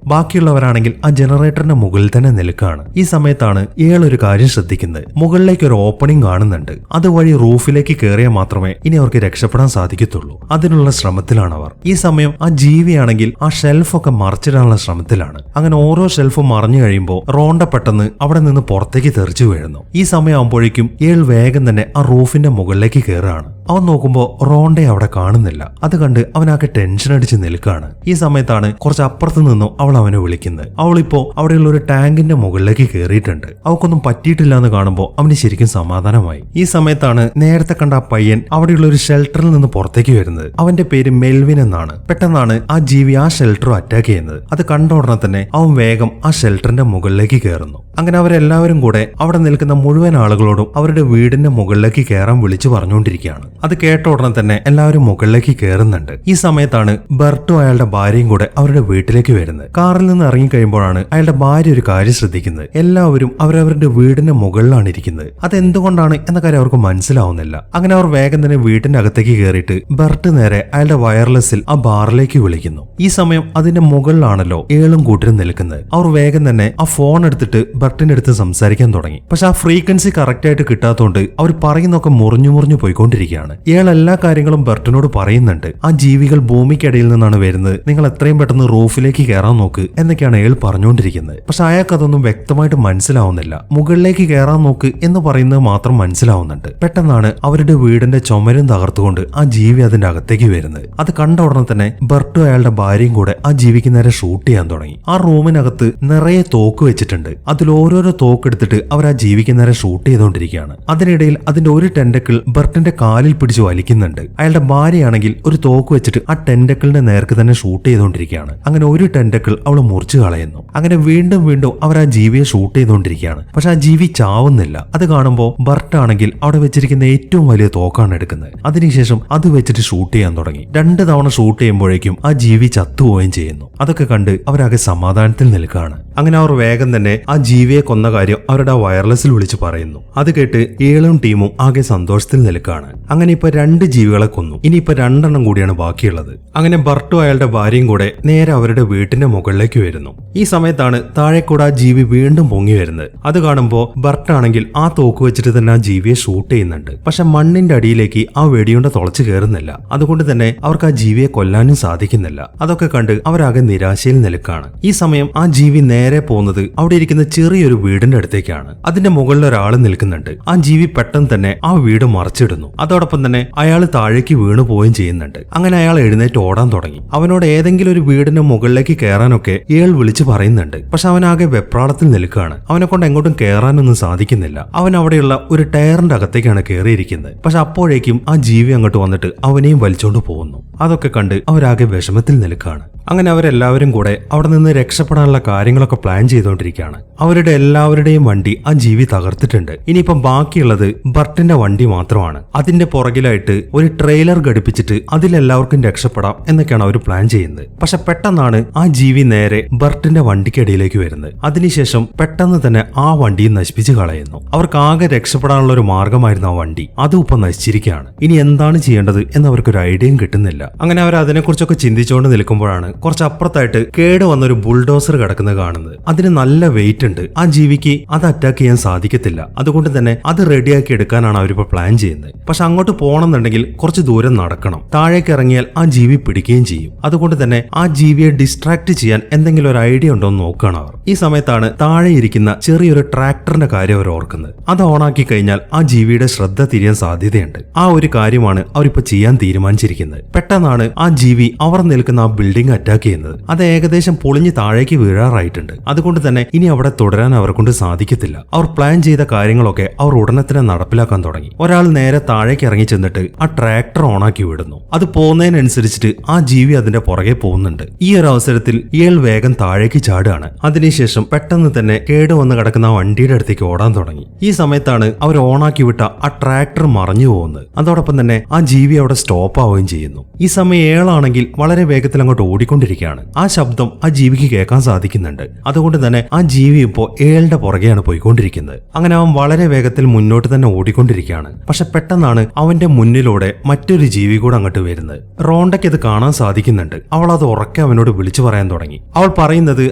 ബാക്കിയുള്ളവരാണെങ്കിൽ ആ ജനറേറ്ററിന്റെ മുകളിൽ തന്നെ നിൽക്കുകയാണ്. ഈ സമയത്താണ് ഇയാൾ ഒരു കാര്യം ശ്രദ്ധിക്കുന്നത്. മുകളിലേക്ക് ഒരു ഓപ്പണിംഗ് കാണുന്നുണ്ട്. അതുവഴി റൂഫിലേക്ക് കയറിയാൽ മാത്രമേ ഇനി അവർക്ക് രക്ഷപ്പെടാൻ സാധിക്കത്തുള്ളൂ. അതിനുള്ള ശ്രമത്തിലാണ് അവർ. ഈ സമയം ആ ജീവിയാണെങ്കിൽ ആ ഷെൽഫൊക്കെ മറച്ചിടാനുള്ള ശ്രമത്തിലാണ്. അങ്ങനെ ഓരോ ഷെൽഫും മറിഞ്ഞു കഴിയുമ്പോൾ റോണ്ട പെട്ടെന്ന് അവിടെ നിന്ന് പുറത്തേക്ക് തെറിച്ചു വീഴുന്നു. ഈ സമയമാകുമ്പോഴേക്കും ഇയാൾ വേഗം തന്നെ ആ റൂഫിന്റെ മുകളിലേക്ക് കയറുകയാണ്. അവൻ നോക്കുമ്പോൾ റോണ്ടയെ അവിടെ കാണുന്നില്ല. അത് കണ്ട് അവനാകെ ടെൻഷൻ അടിച്ച് നിൽക്കുകയാണ്. ഈ സമയത്താണ് കുറച്ച് അപ്പുറത്ത് നിന്നും അവൾ അവനെ വിളിക്കുന്നത്. അവളിപ്പോ അവിടെയുള്ള ഒരു ടാങ്കിന്റെ മുകളിലേക്ക് കയറിയിട്ടുണ്ട്. അവൾക്കൊന്നും പറ്റിയിട്ടില്ല എന്ന് കാണുമ്പോൾ അവന് ശരിക്കും സമാധാനമായി. ഈ സമയത്താണ് നേരത്തെ കണ്ട ആ പയ്യൻ അവിടെയുള്ള ഒരു ഷെൽട്ടറിൽ നിന്ന് പുറത്തേക്ക് വരുന്നത്. അവന്റെ പേര് മെൽവിൻ എന്നാണ്. പെട്ടെന്നാണ് ആ ജീവി ആ ഷെൽട്ടർ അറ്റാക്ക് ചെയ്യുന്നത്. അത് കണ്ട ഉടനെ തന്നെ അവൻ വേഗം ആ ഷെൽട്ടറിന്റെ മുകളിലേക്ക് കയറുന്നു. അങ്ങനെ അവരെല്ലാവരും കൂടെ അവിടെ നിൽക്കുന്ന മുഴുവൻ ആളുകളോടും അവരുടെ വീടിന്റെ മുകളിലേക്ക് കയറാൻ വിളിച്ചു പറഞ്ഞുകൊണ്ടിരിക്കുകയാണ്. അത് കേട്ട ഉടനെ തന്നെ എല്ലാവരും മുകളിലേക്ക് കയറുന്നുണ്ട്. ഈ സമയത്താണ് ബെർട്ടും അയാളുടെ ഭാര്യയും കൂടെ അവരുടെ വീട്ടിലേക്ക് വരുന്നത്. കാറിൽ നിന്ന് ഇറങ്ങിക്കഴിയുമ്പോഴാണ് അയാളുടെ ഭാര്യ ഒരു കാര്യം ശ്രദ്ധിക്കുന്നത്. എല്ലാവരും അവരവരുടെ വീടിന്റെ മുകളിലാണ് ഇരിക്കുന്നത്. അതെന്തുകൊണ്ടാണ് എന്ന കാര്യം അവർക്ക് മനസ്സിലാവുന്നില്ല. അങ്ങനെ അവർ വേഗം തന്നെ വീട്ടിന്റെ അകത്തേക്ക് കയറിയിട്ട് ബെർട്ട് നേരെ അയാളുടെ വയർലെസ്സിൽ ആ ബാറിലേക്ക് വിളിക്കുന്നു. ഈ സമയം അതിന്റെ മുകളിലാണല്ലോ ഏളും കൂട്ടരും നിൽക്കുന്നത്. അവർ വേഗം തന്നെ ആ ഫോൺ എടുത്തിട്ട് ബെർട്ടിന്റെ അടുത്ത് സംസാരിക്കാൻ തുടങ്ങി. പക്ഷെ ആ ഫ്രീക്വൻസി കറക്റ്റ് ആയിട്ട് കിട്ടാത്തതുകൊണ്ട് അവർ പറയുന്നൊക്കെ മുറിഞ്ഞു മുറിഞ്ഞു പോയിക്കൊണ്ടിരിക്കുകയാണ്. ഇരിക്കുകയാണ്. ഇയാൾ എല്ലാ കാര്യങ്ങളും ബർട്ടിനോട് പറയുന്നുണ്ട്. ആ ജീവികൾ ഭൂമിക്കിടയിൽ നിന്നാണ് വരുന്നത്, നിങ്ങൾ എത്രയും പെട്ടെന്ന് റൂഫിലേക്ക് കയറാൻ നോക്ക് എന്നൊക്കെയാണ് അയാൾ പറഞ്ഞുകൊണ്ടിരിക്കുന്നത്. പക്ഷെ അയാൾക്ക് അതൊന്നും വ്യക്തമായിട്ട് മനസ്സിലാവുന്നില്ല. മുകളിലേക്ക് കയറാൻ നോക്ക് എന്ന് പറയുന്നത് മാത്രം മനസ്സിലാവുന്നുണ്ട്. പെട്ടെന്നാണ് അവരുടെ വീടിന്റെ ചുമരും തകർത്തുകൊണ്ട് ആ ജീവി അതിന്റെ അകത്തേക്ക് വരുന്നത്. അത് കണ്ട ഉടനെ തന്നെ ബർട്ടും അയാളുടെ ഭാര്യയും കൂടെ ആ ജീവിക്ക് നേരെ ഷൂട്ട് ചെയ്യാൻ തുടങ്ങി. ആ റൂമിനകത്ത് നിറയെ തോക്ക് വെച്ചിട്ടുണ്ട്. അതിൽ ഓരോരോ തോക്ക് എടുത്തിട്ട് അവർ ആ ജീവിക്ക് നേരെ ഷൂട്ട് ചെയ്തുകൊണ്ടിരിക്കുകയാണ്. അതിനിടയിൽ അതിന്റെ ഒരു ടെന്റക്കിൾ ബർട്ടിന്റെ കാലിൽ പിടിച്ച് വലിക്കുന്നുണ്ട്. അയാളുടെ ഭാര്യയാണെങ്കിൽ ഒരു തോക്ക് വെച്ചിട്ട് ആ ടെന്റക്കിളിന്റെ നേർക്ക് തന്നെ ഷൂട്ട് ചെയ്തുകൊണ്ടിരിക്കുകയാണ്. അങ്ങനെ ഒരു ടെന്റക്കിൾ അവൾ മുറിച്ചു കളയുന്നു. അങ്ങനെ വീണ്ടും വീണ്ടും അവർ ആ ജീവിയെ ഷൂട്ട് ചെയ്തുകൊണ്ടിരിക്കുകയാണ്. പക്ഷെ ആ ജീവി ചാവുന്നില്ല. അത് കാണുമ്പോൾ ബർട്ടാണെങ്കിൽ അവിടെ വെച്ചിരിക്കുന്ന ഏറ്റവും വലിയ തോക്കാണ് എടുക്കുന്നത്. അതിനുശേഷം അത് വെച്ചിട്ട് ഷൂട്ട് ചെയ്യാൻ തുടങ്ങി. 2 തവണ ഷൂട്ട് ചെയ്യുമ്പോഴേക്കും ആ ജീവി ചത്തുപോവുകയും ചെയ്യുന്നു. അതൊക്കെ കണ്ട് അവരാകെ സമാധാനത്തിൽ നിൽക്കുകയാണ്. അങ്ങനെ അവർ വേഗം തന്നെ ആ ജീവിയെ കൊന്ന കാര്യം അവരുടെ വയർലെസ്സിൽ വിളിച്ച് പറയുന്നു. അത് കേട്ട് ഏളും ടീമും ആകെ സന്തോഷത്തിൽ നിൽക്കുകയാണ്. അങ്ങനെ ഇപ്പൊ 2 ജീവികളെ കൊന്നു. ഇനിയിപ്പോ 2 എണ്ണം കൂടിയാണ് ബാക്കിയുള്ളത്. അങ്ങനെ ബർട്ടും അയാളുടെ ഭാര്യയും കൂടെ നേരെ അവരുടെ വീട്ടിന്റെ മുകളിലേക്ക് വരുന്നു. ഈ സമയത്താണ് താഴെക്കൂടെ ആ ജീവി വീണ്ടും പൊങ്ങി വരുന്നത്. അത് കാണുമ്പോൾ ബർട്ടാണെങ്കിൽ ആ തോക്ക് വെച്ചിട്ട് തന്നെ ആ ജീവിയെ ഷൂട്ട് ചെയ്യുന്നുണ്ട്. പക്ഷെ മണ്ണിന്റെ അടിയിലേക്ക് ആ വെടിയുണ്ട തുളച്ചു കയറുന്നില്ല. അതുകൊണ്ട് തന്നെ അവർക്ക് ആ ജീവിയെ കൊല്ലാനും സാധിക്കുന്നില്ല. അതൊക്കെ കണ്ട് അവരാകെ നിരാശയിൽ നിൽക്കുകയാണ്. ഈ സമയം ആ ജീവി നേരെ പോകുന്നത് അവിടെ ഇരിക്കുന്ന ചെറിയൊരു വീടിന്റെ അടുത്തേക്കാണ്. അതിന്റെ മുകളിൽ ഒരാൾ നിൽക്കുന്നുണ്ട്. ആ ജീവി പെട്ടെന്ന് തന്നെ ആ വീട് മറിച്ചിടുന്നു. അതോടൊപ്പം തന്നെ അയാൾ താഴേക്ക് വീണു പോവുകയും ചെയ്യുന്നുണ്ട്. അങ്ങനെ അയാൾ എഴുന്നേറ്റ് ഓടാൻ തുടങ്ങി. അവനോട് ഏതെങ്കിലും ഒരു വീടിന്റെ മുകളിലേക്ക് കയറാനൊക്കെ ഇയാൾ വിളിച്ചു പറയുന്നുണ്ട്. പക്ഷെ അവനാകെ വെപ്രാളത്തിൽ നിൽക്കുകയാണ്. അവനെ കൊണ്ട് എങ്ങോട്ടും കയറാനൊന്നും സാധിക്കുന്നില്ല. അവൻ അവിടെയുള്ള ഒരു ടയറിന്റെ അകത്തേക്കാണ് കയറിയിരിക്കുന്നത്. പക്ഷെ അപ്പോഴേക്കും ആ ജീവി അങ്ങോട്ട് വന്നിട്ട് അവനെയും വലിച്ചോണ്ട് പോകുന്നു. അതൊക്കെ കണ്ട് അവരാകെ വിഷമത്തിൽ നിൽക്കുകയാണ്. അങ്ങനെ അവരെല്ലാവരും കൂടെ അവിടെ നിന്ന് രക്ഷപ്പെടാനുള്ള കാര്യങ്ങളൊക്കെ പ്ലാൻ ചെയ്തുകൊണ്ടിരിക്കുകയാണ്. അവരുടെ എല്ലാവരുടെയും വണ്ടി ആ ജീവി തകർത്തിട്ടുണ്ട്. ഇനിയിപ്പം ബാക്കിയുള്ളത് ബർട്ടിന്റെ വണ്ടി മാത്രമാണ്. അതിന്റെ പുറകിലായിട്ട് ഒരു ട്രെയിലർ ഘടിപ്പിച്ചിട്ട് അതിലെല്ലാവർക്കും രക്ഷപ്പെടാം എന്നൊക്കെയാണ് അവർ പ്ലാൻ ചെയ്യുന്നത്. പക്ഷെ പെട്ടെന്നാണ് ആ ജീവി നേരെ ബർട്ടിന്റെ വണ്ടിക്കിടയിലേക്ക് വരുന്നത്. അതിനുശേഷം പെട്ടെന്ന് തന്നെ ആ വണ്ടിയും നശിപ്പിച്ച് കളയുന്നു. അവർക്ക് ആകെ രക്ഷപ്പെടാനുള്ള ഒരു മാർഗമായിരുന്നു ആ വണ്ടി. അതും ഇപ്പൊ നശിച്ചിരിക്കുകയാണ്. ഇനി എന്താണ് ചെയ്യേണ്ടത് എന്ന് അവർക്കൊരു ഐഡിയയും കിട്ടുന്നില്ല. അങ്ങനെ അവർ അതിനെക്കുറിച്ചൊക്കെ ചിന്തിച്ചുകൊണ്ട് നിൽക്കുമ്പോഴാണ് കുറച്ച് അപ്പുറത്തായിട്ട് കേട് വന്നൊരു ബുൾഡോസർ കിടക്കുന്നത് കാണുന്നത്. അതിന് നല്ല വെയിറ്റ് ഉണ്ട്. ആ ജീവിക്ക് അത് അറ്റാക്ക് ചെയ്യാൻ സാധിക്കത്തില്ല. അതുകൊണ്ട് തന്നെ അത് റെഡിയാക്കി എടുക്കാനാണ് അവരിപ്പോ പ്ലാൻ ചെയ്യുന്നത്. പക്ഷെ അങ്ങോട്ട് പോകണമെന്നുണ്ടെങ്കിൽ കുറച്ച് ദൂരം നടക്കണം. താഴേക്ക് ഇറങ്ങിയാൽ ആ ജീവി പിടിക്കുകയും ചെയ്യും. അതുകൊണ്ട് തന്നെ ആ ജീവിയെ ഡിസ്ട്രാക്ട് ചെയ്യാൻ എന്തെങ്കിലും ഒരു ഐഡിയ ഉണ്ടോ എന്ന് നോക്കണം അവർ. ഈ സമയത്താണ് താഴെ ഇരിക്കുന്ന ചെറിയൊരു ട്രാക്ടറിന്റെ കാര്യം അവർ ഓർക്കുന്നത്. അത് ഓണാക്കി കഴിഞ്ഞാൽ ആ ജീവിയുടെ ശ്രദ്ധ തിരിയാൻ സാധ്യതയുണ്ട്. ആ ഒരു കാര്യമാണ് അവരിപ്പോ ചെയ്യാൻ തീരുമാനിച്ചിരിക്കുന്നത്. പെട്ടെന്നാണ് ആ ജീവി അവർ നിൽക്കുന്ന ആ ബിൽഡിംഗ് അറ്റാക്ക് ചെയ്യുന്നത്. അത് ഏകദേശം പൊളിഞ്ഞ് താഴേക്ക് വീഴാറായിട്ടുണ്ട്. അതുകൊണ്ട് തന്നെ ഇനി അവിടെ തുടരാൻ അവരെ കൊണ്ട് സാധിക്കത്തില്ല. അവർ പ്ലാൻ ചെയ്ത കാര്യങ്ങളൊക്കെ അവർ ഉടനെ തന്നെ നടപ്പിലാക്കാൻ തുടങ്ങി. ഒരാൾ നേരെ താഴേക്ക് ഇറങ്ങി ചെന്നിട്ട് ആ ട്രാക്ടർ ഓണാക്കി വിടുന്നു. അത് പോകുന്നതിനനുസരിച്ചിട്ട് ആ ജീവി അതിന്റെ പുറകെ പോകുന്നുണ്ട്. ഈ ഒരു അവസരത്തിൽ ഇയാൾ വേഗം താഴേക്ക് ചാടുകയാണ്. അതിനുശേഷം പെട്ടെന്ന് തന്നെ കേടുവന്ന് കിടക്കുന്ന ആ വണ്ടിയുടെ അടുത്തേക്ക് ഓടാൻ തുടങ്ങി. ഈ സമയത്താണ് അവർ ഓണാക്കി വിട്ട ആ ട്രാക്ടർ മറിഞ്ഞു പോകുന്നത്. അതോടൊപ്പം തന്നെ ആ ജീവി അവിടെ സ്റ്റോപ്പ് ആവുകയും ചെയ്യുന്നു. ഈ സമയം ഏളാണെങ്കിൽ വളരെ വേഗത്തിൽ അങ്ങോട്ട് ഓടിക്കൊണ്ടിരിക്കുകയാണ്. ആ ശബ്ദം ആ ജീവിക്ക് കേൾക്കാൻ സാധിക്കുന്നുണ്ട്. അതുകൊണ്ട് തന്നെ ആ ജീവി ഇപ്പോൾ ഏളുടെ പുറകെയാണ് പോയിക്കൊണ്ടിരിക്കുന്നത്. അങ്ങനെ അവൻ വളരെ വേഗത്തിൽ മുന്നോട്ട് തന്നെ ഓടിക്കൊണ്ടിരിക്കുകയാണ്. പക്ഷെ പെട്ടെന്നാണ് അവന്റെ മുന്നിലൂടെ മറ്റൊരു ജീവി കൂടെ അങ്ങോട്ട് വരുന്നത്. റോണ്ടയ്ക്ക് ഇത് കാണാൻ സാധിക്കുന്നുണ്ട്. അവൾ അത് ഉറക്കെ അവനോട് വിളിച്ചു പറയാൻ തുടങ്ങി. അവൾ പറയുന്നത്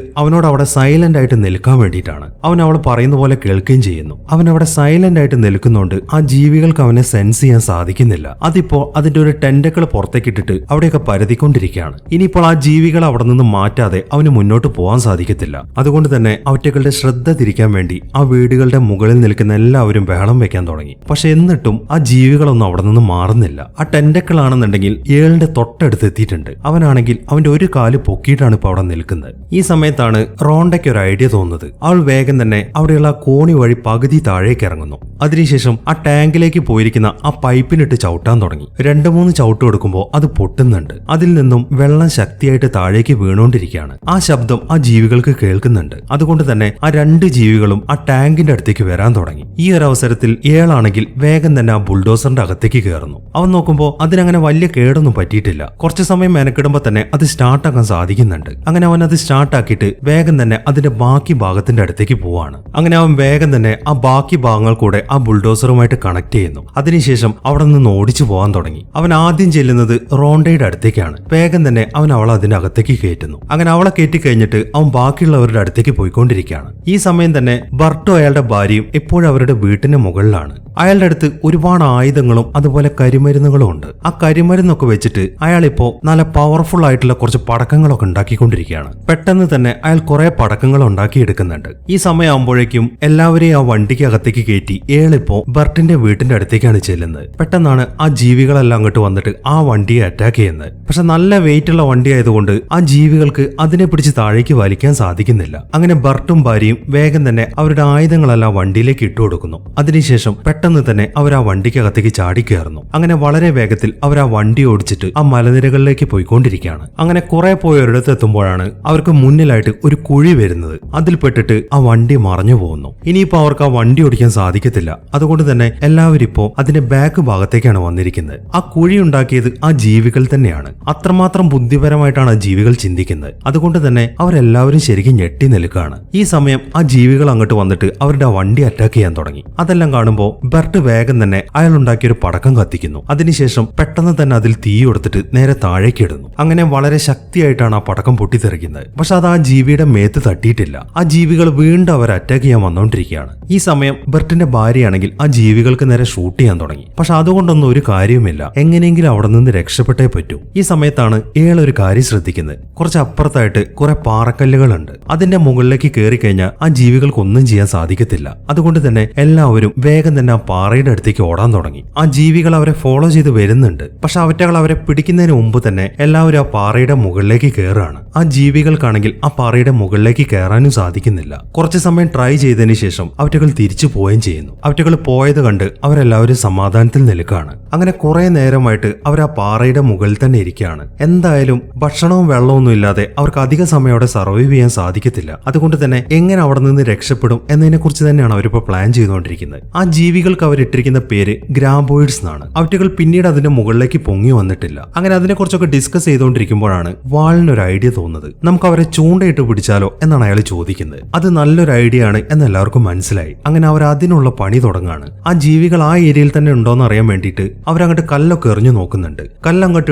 അവനോട് അവിടെ സൈലന്റ് ആയിട്ട് നിൽക്കാൻ വേണ്ടിയിട്ടാണ്. അവൻ അവൾ പറയുന്ന പോലെ കേൾക്കുകയും ചെയ്യുന്നു. അവൻ അവിടെ സൈലന്റ് ആയിട്ട് നിൽക്കുന്നതുകൊണ്ട് ആ ജീവികൾക്ക് അവനെ സെൻസ് ചെയ്യാൻ സാധിക്കുന്നില്ല. അതിപ്പോ അതിന്റെ ഒരു ടെന്റക്കിൾ പുറത്തേക്ക് ഇട്ടിട്ട് അവിടെയൊക്കെ പരതിക്കൊണ്ടിരിക്കുകയാണ്. ഇനിയിപ്പോൾ ആ ജീവികളെ അവിടെ നിന്ന് മാറ്റാതെ അവന് മുന്നോട്ട് പോകാൻ സാധിക്കത്തില്ല. അതുകൊണ്ട് തന്നെ അവറ്റകളുടെ ശ്രദ്ധ തിരിക്കാൻ വേണ്ടി ആ വീടുകളുടെ മുകളിൽ നിൽക്കുന്ന എല്ലാവരും ബഹളം വെക്കാൻ തുടങ്ങി. പക്ഷെ എന്നിട്ടും ആ ജീവികളൊന്നും അവിടെ നിന്ന് മാറുന്നില്ല. ആ ടെന്റക്കിൾ ആണെന്നുണ്ടെങ്കിൽ ഏളിന്റെ തൊട്ടടുത്ത് എത്തിയിട്ടുണ്ട്. അവനാണെങ്കിൽ അവന്റെ ഒരു കാല് പൊക്കിയിട്ടാണ് ഇപ്പൊ അവിടെ നിൽക്കുന്നത്. ഈ സമയത്താണ് റോണ്ടയ്ക്ക് ഒരു ഐഡിയ തോന്നുന്നത്. അവൾ വേഗം തന്നെ അവിടെയുള്ള കോണി വഴി പകുതി താഴേക്ക് ഇറങ്ങുന്നു. അതിനുശേഷം ആ ടാങ്കിലേക്ക് പോയിരിക്കുന്ന ആ പൈപ്പിനിട്ട് ചവിട്ടാൻ തുടങ്ങി. 2-3 ചവിട്ട് കൊടുക്കുമ്പോൾ അത് പൊട്ടുന്നുണ്ട്. അതിൽ നിന്നും വെള്ളം ശക്തിയായിട്ട് താഴേക്ക് വീണുകൊണ്ടിരിക്കുകയാണ്. ആ ശബ്ദം ആ ജീവികൾക്ക് കേൾക്കുന്നുണ്ട്. അതുകൊണ്ട് തന്നെ ആ 2 ജീവികളും ആ ടാങ്കിന്റെ അടുത്തേക്ക് വരാൻ തുടങ്ങി. ഈ ഒരു അവസരത്തിൽ ഇയാളാണെങ്കിൽ വേഗം തന്നെ ആ ബുൾഡോസറിന്റെ അകത്തേക്ക് കയറുന്നു. അവൻ നോക്കുമ്പോൾ അതിനങ്ങനെ വലിയ കേടൊന്നും പറ്റിയിട്ടില്ല. കുറച്ചു സമയം മെനക്കിടുമ്പോൾ തന്നെ അത് സ്റ്റാർട്ടാക്കാൻ സാധിക്കുന്നുണ്ട്. അങ്ങനെ അവൻ അത് സ്റ്റാർട്ടാക്കിയിട്ട് വേഗം തന്നെ അതിന്റെ ബാക്കി ഭാഗത്തിന്റെ അടുത്തേക്ക് പോവാണ്. അങ്ങനെ അവൻ വേഗം തന്നെ ആ ബാക്കി ഭാഗങ്ങൾ കൂടെ ആ ബുൾഡോസറുമായിട്ട് കണക്ട് ചെയ്യുന്നു. അതിനുശേഷം അവിടെ നിന്ന് ഓടിച്ചു പോകാൻ തുടങ്ങി. അവൻ ആദ്യം ചെല്ലുന്നത് റോണ്ടയുടെ അടുത്തേക്കാണ്. വേഗം തന്നെ അവൻ അവളെ അതിന്റെ അകത്തേക്ക് കയറ്റുന്നു. അങ്ങനെ അവളെ കയറ്റി കഴിഞ്ഞിട്ട് അവൻ ബാക്കിയുള്ളവരുടെ അടുത്തേക്ക് പോയിക്കൊണ്ടിരിക്കുകയാണ്. ഈ സമയം തന്നെ ബർട്ടും അയാളുടെ ഭാര്യയും എപ്പോഴും അവരുടെ വീട്ടിന് മുകളിലാണ്. അയാളുടെ അടുത്ത് ഒരുപാട് ആയുധങ്ങളും അതുപോലെ കരിമരുന്നുകളും ഉണ്ട്. ആ കരിമരുന്നൊക്കെ വെച്ചിട്ട് അയാളിപ്പോ നല്ല പവർഫുൾ ആയിട്ടുള്ള കുറച്ച് പടക്കങ്ങളൊക്കെ ഉണ്ടാക്കിക്കൊണ്ടിരിക്കുകയാണ്. പെട്ടെന്ന് തന്നെ അയാൾ കുറെ പടക്കങ്ങൾ ഉണ്ടാക്കിയെടുക്കുന്നുണ്ട്. ഈ സമയമാകുമ്പോഴേക്കും എല്ലാവരെയും ആ വണ്ടിക്ക് അകത്തേക്ക് കയറ്റി ഏളിപ്പോ ബർട്ടിന്റെ വീട്ടിന്റെ അടുത്തേക്കാണ് ചെല്ലുന്നത്. പെട്ടെന്നാണ് ആ ജീവികളെല്ലാം അങ്ങോട്ട് വന്നിട്ട് ആ വണ്ടിയെ അറ്റാക്ക് ചെയ്യുന്നത്. പക്ഷെ നല്ല വെയിറ്റ് ഉള്ള വണ്ടി ആയതുകൊണ്ട് ആ ജീവികൾക്ക് അതിനെ പിടിച്ച് താഴേക്ക് വലിക്കാൻ സാധിക്കുന്നില്ല. അങ്ങനെ ബർട്ടും ഭാര്യയും വേഗം തന്നെ അവരുടെ ആയുധങ്ങളെല്ലാം വണ്ടിയിലേക്ക് ഇട്ടുകൊടുക്കുന്നു. അതിനുശേഷം പെട്ടെന്ന് തന്നെ അവർ ആ വണ്ടിക്കകത്തേക്ക് ചാടിക്കയറുന്നു. അങ്ങനെ വളരെ വേഗത്തിൽ അവർ ആ വണ്ടി ഓടിച്ചിട്ട് ആ മലനിരകളിലേക്ക് പോയിക്കൊണ്ടിരിക്കുകയാണ്. അങ്ങനെ കുറെ പോയി ഒരിടത്ത് എത്തുമ്പോഴാണ് അവർക്ക് മുന്നിലായിട്ട് ഒരു കുഴി വരുന്നത്. അതിൽപ്പെട്ടിട്ട് ആ വണ്ടി മറഞ്ഞു പോകുന്നു. ഇനിയിപ്പോ അവർക്ക് ആ വണ്ടി ഓടിക്കാൻ സാധിക്കത്തില്ല. അതുകൊണ്ട് തന്നെ എല്ലാവരും ഇപ്പോ അതിന്റെ ബാക്ക് ഭാഗത്തേക്കാണ് വന്നിരിക്കുന്നത്. ആ കുഴി ഉണ്ടാക്കിയത് ആ ജീവികൾ തന്നെയാണ്. അത്രമാത്രം ബുദ്ധിപരമായിട്ടാണ് ആ ജീവികൾ ചിന്തിക്കുന്നത്. അതുകൊണ്ട് തന്നെ അവരെല്ലാവരും ശരിക്കും ഞെട്ടി നിൽക്കുകയാണ്. ഈ സമയം ആ ജീവികൾ അങ്ങോട്ട് വന്നിട്ട് അവരുടെ ആ വണ്ടി അറ്റാക്ക് ചെയ്യാൻ തുടങ്ങി. അതെല്ലാം കാണുമ്പോൾ ബർട്ട് വേഗം തന്നെ അയാൾ ഉണ്ടാക്കിയ ഒരു പടക്കം കത്തിക്കുന്നു. അതിനുശേഷം പെട്ടെന്ന് തന്നെ അതിൽ തീ കൊടുത്തിട്ട് നേരെ താഴേക്ക് ഇടുന്നു. അങ്ങനെ വളരെ ശക്തിയായിട്ടാണ് ആ പടക്കം പൊട്ടിത്തെറിക്കുന്നത്. പക്ഷെ അത് ആ ജീവിയുടെ മേത്ത് തട്ടിയിട്ടില്ല. ആ ജീവികൾ വീണ്ടും അവർ അറ്റാക്ക് ചെയ്യാൻ വന്നുകൊണ്ടിരിക്കുകയാണ്. ഈ സമയം ബർട്ടിന്റെ ഭാര്യയാണെങ്കിൽ ആ ജീവികൾക്ക് നേരെ ഷൂട്ട് ചെയ്യാൻ തുടങ്ങി. പക്ഷെ അതുകൊണ്ടൊന്നും ഒരു കാര്യവുമില്ല. എങ്ങനെയെങ്കിലും അവിടെ നിന്ന് രക്ഷപ്പെട്ടേ പറ്റൂ. ഈ സമയത്താണ് ഇയാൾ ഒരു കാര്യം ശ്രദ്ധിക്കുന്നത്. കുറച്ച് അപ്പുറത്തായിട്ട് കുറെ പാറക്കല്ലുകളുണ്ട്. അതിന്റെ മുകളിലേക്ക് കയറി കഴിഞ്ഞാൽ ആ ജീവികൾക്കൊന്നും ചെയ്യാൻ സാധിക്കത്തില്ല. അതുകൊണ്ട് തന്നെ എല്ലാവരും വേഗം തന്നെ ആ പാറയുടെ അടുത്തേക്ക് ഓടാൻ തുടങ്ങി. ആ ജീവികൾ അവരെ ഫോളോ ചെയ്ത് വരുന്നുണ്ട്. പക്ഷെ അവറ്റകൾ അവരെ പിടിക്കുന്നതിന് മുമ്പ് തന്നെ എല്ലാവരും ആ പാറയുടെ മുകളിലേക്ക് കയറുകയാണ്. ആ ജീവികൾക്കാണെങ്കിൽ ആ പാറയുടെ മുകളിലേക്ക് കയറാനും സാധിക്കുന്നില്ല. കുറച്ചു സമയം ട്രൈ ചെയ്തതിനു ശേഷം അവറ്റകൾ തിരിച്ചു പോവുകയും ചെയ്യുന്നു. അവറ്റകൾ പോയത് കണ്ട് അവരെല്ലാവരും സമാധാനത്തിൽ നിൽക്കുകയാണ്. അങ്ങനെ കുറെ നേരമായിട്ട് അവർ ആ പാറയുടെ മുകളിൽ തന്നെ ഇരിക്കുകയാണ്. എന്തായാലും ഭക്ഷണവും വെള്ളമൊന്നും ഇല്ലാതെ അവർക്ക് അധിക സമയം അവിടെ സർവൈവ് ചെയ്യാൻ സാധിക്കത്തില്ല. അതുകൊണ്ട് തന്നെ എങ്ങനെ അവിടെ നിന്ന് രക്ഷപ്പെടും എന്നതിനെ കുറിച്ച് തന്നെയാണ് അവരിപ്പോ പ്ലാൻ ചെയ്തുകൊണ്ടിരിക്കുന്നത്. ആ ജീവികൾക്ക് അവരിട്ടിരിക്കുന്ന പേര് ഗ്രാബോയിഡ്സ് എന്നാണ്. അവറ്റകൾ പിന്നീട് അതിന്റെ മുകളിലേക്ക് പൊങ്ങി വന്നിട്ടില്ല. അങ്ങനെ അതിനെക്കുറിച്ചൊക്കെ ഡിസ്കസ് ചെയ്തുകൊണ്ടിരിക്കുമ്പോഴാണ് വാളിനൊരു ഐഡിയ തോന്നുന്നത്. നമുക്ക് അവരെ ചൂണ്ടയിട്ട് പിടിച്ചാലോ എന്നാണ് അയാൾ ചോദിക്കുന്നത്. അത് നല്ലൊരു ഐഡിയ ആണ് എന്ന് എല്ലാവർക്കും മനസ്സിലായി. അങ്ങനെ അവർ അതിനുള്ള പണി തുടങ്ങാണ്. ആ ജീവികൾ ആ ഏരിയയിൽ തന്നെ ഉണ്ടോന്ന് അറിയാൻ വേണ്ടിയിട്ട് അവരങ്ങോട്ട് കല്ലൊക്കെ എറിഞ്ഞു നോക്കുന്നുണ്ട്. കല്ലങ്ങോട്ട്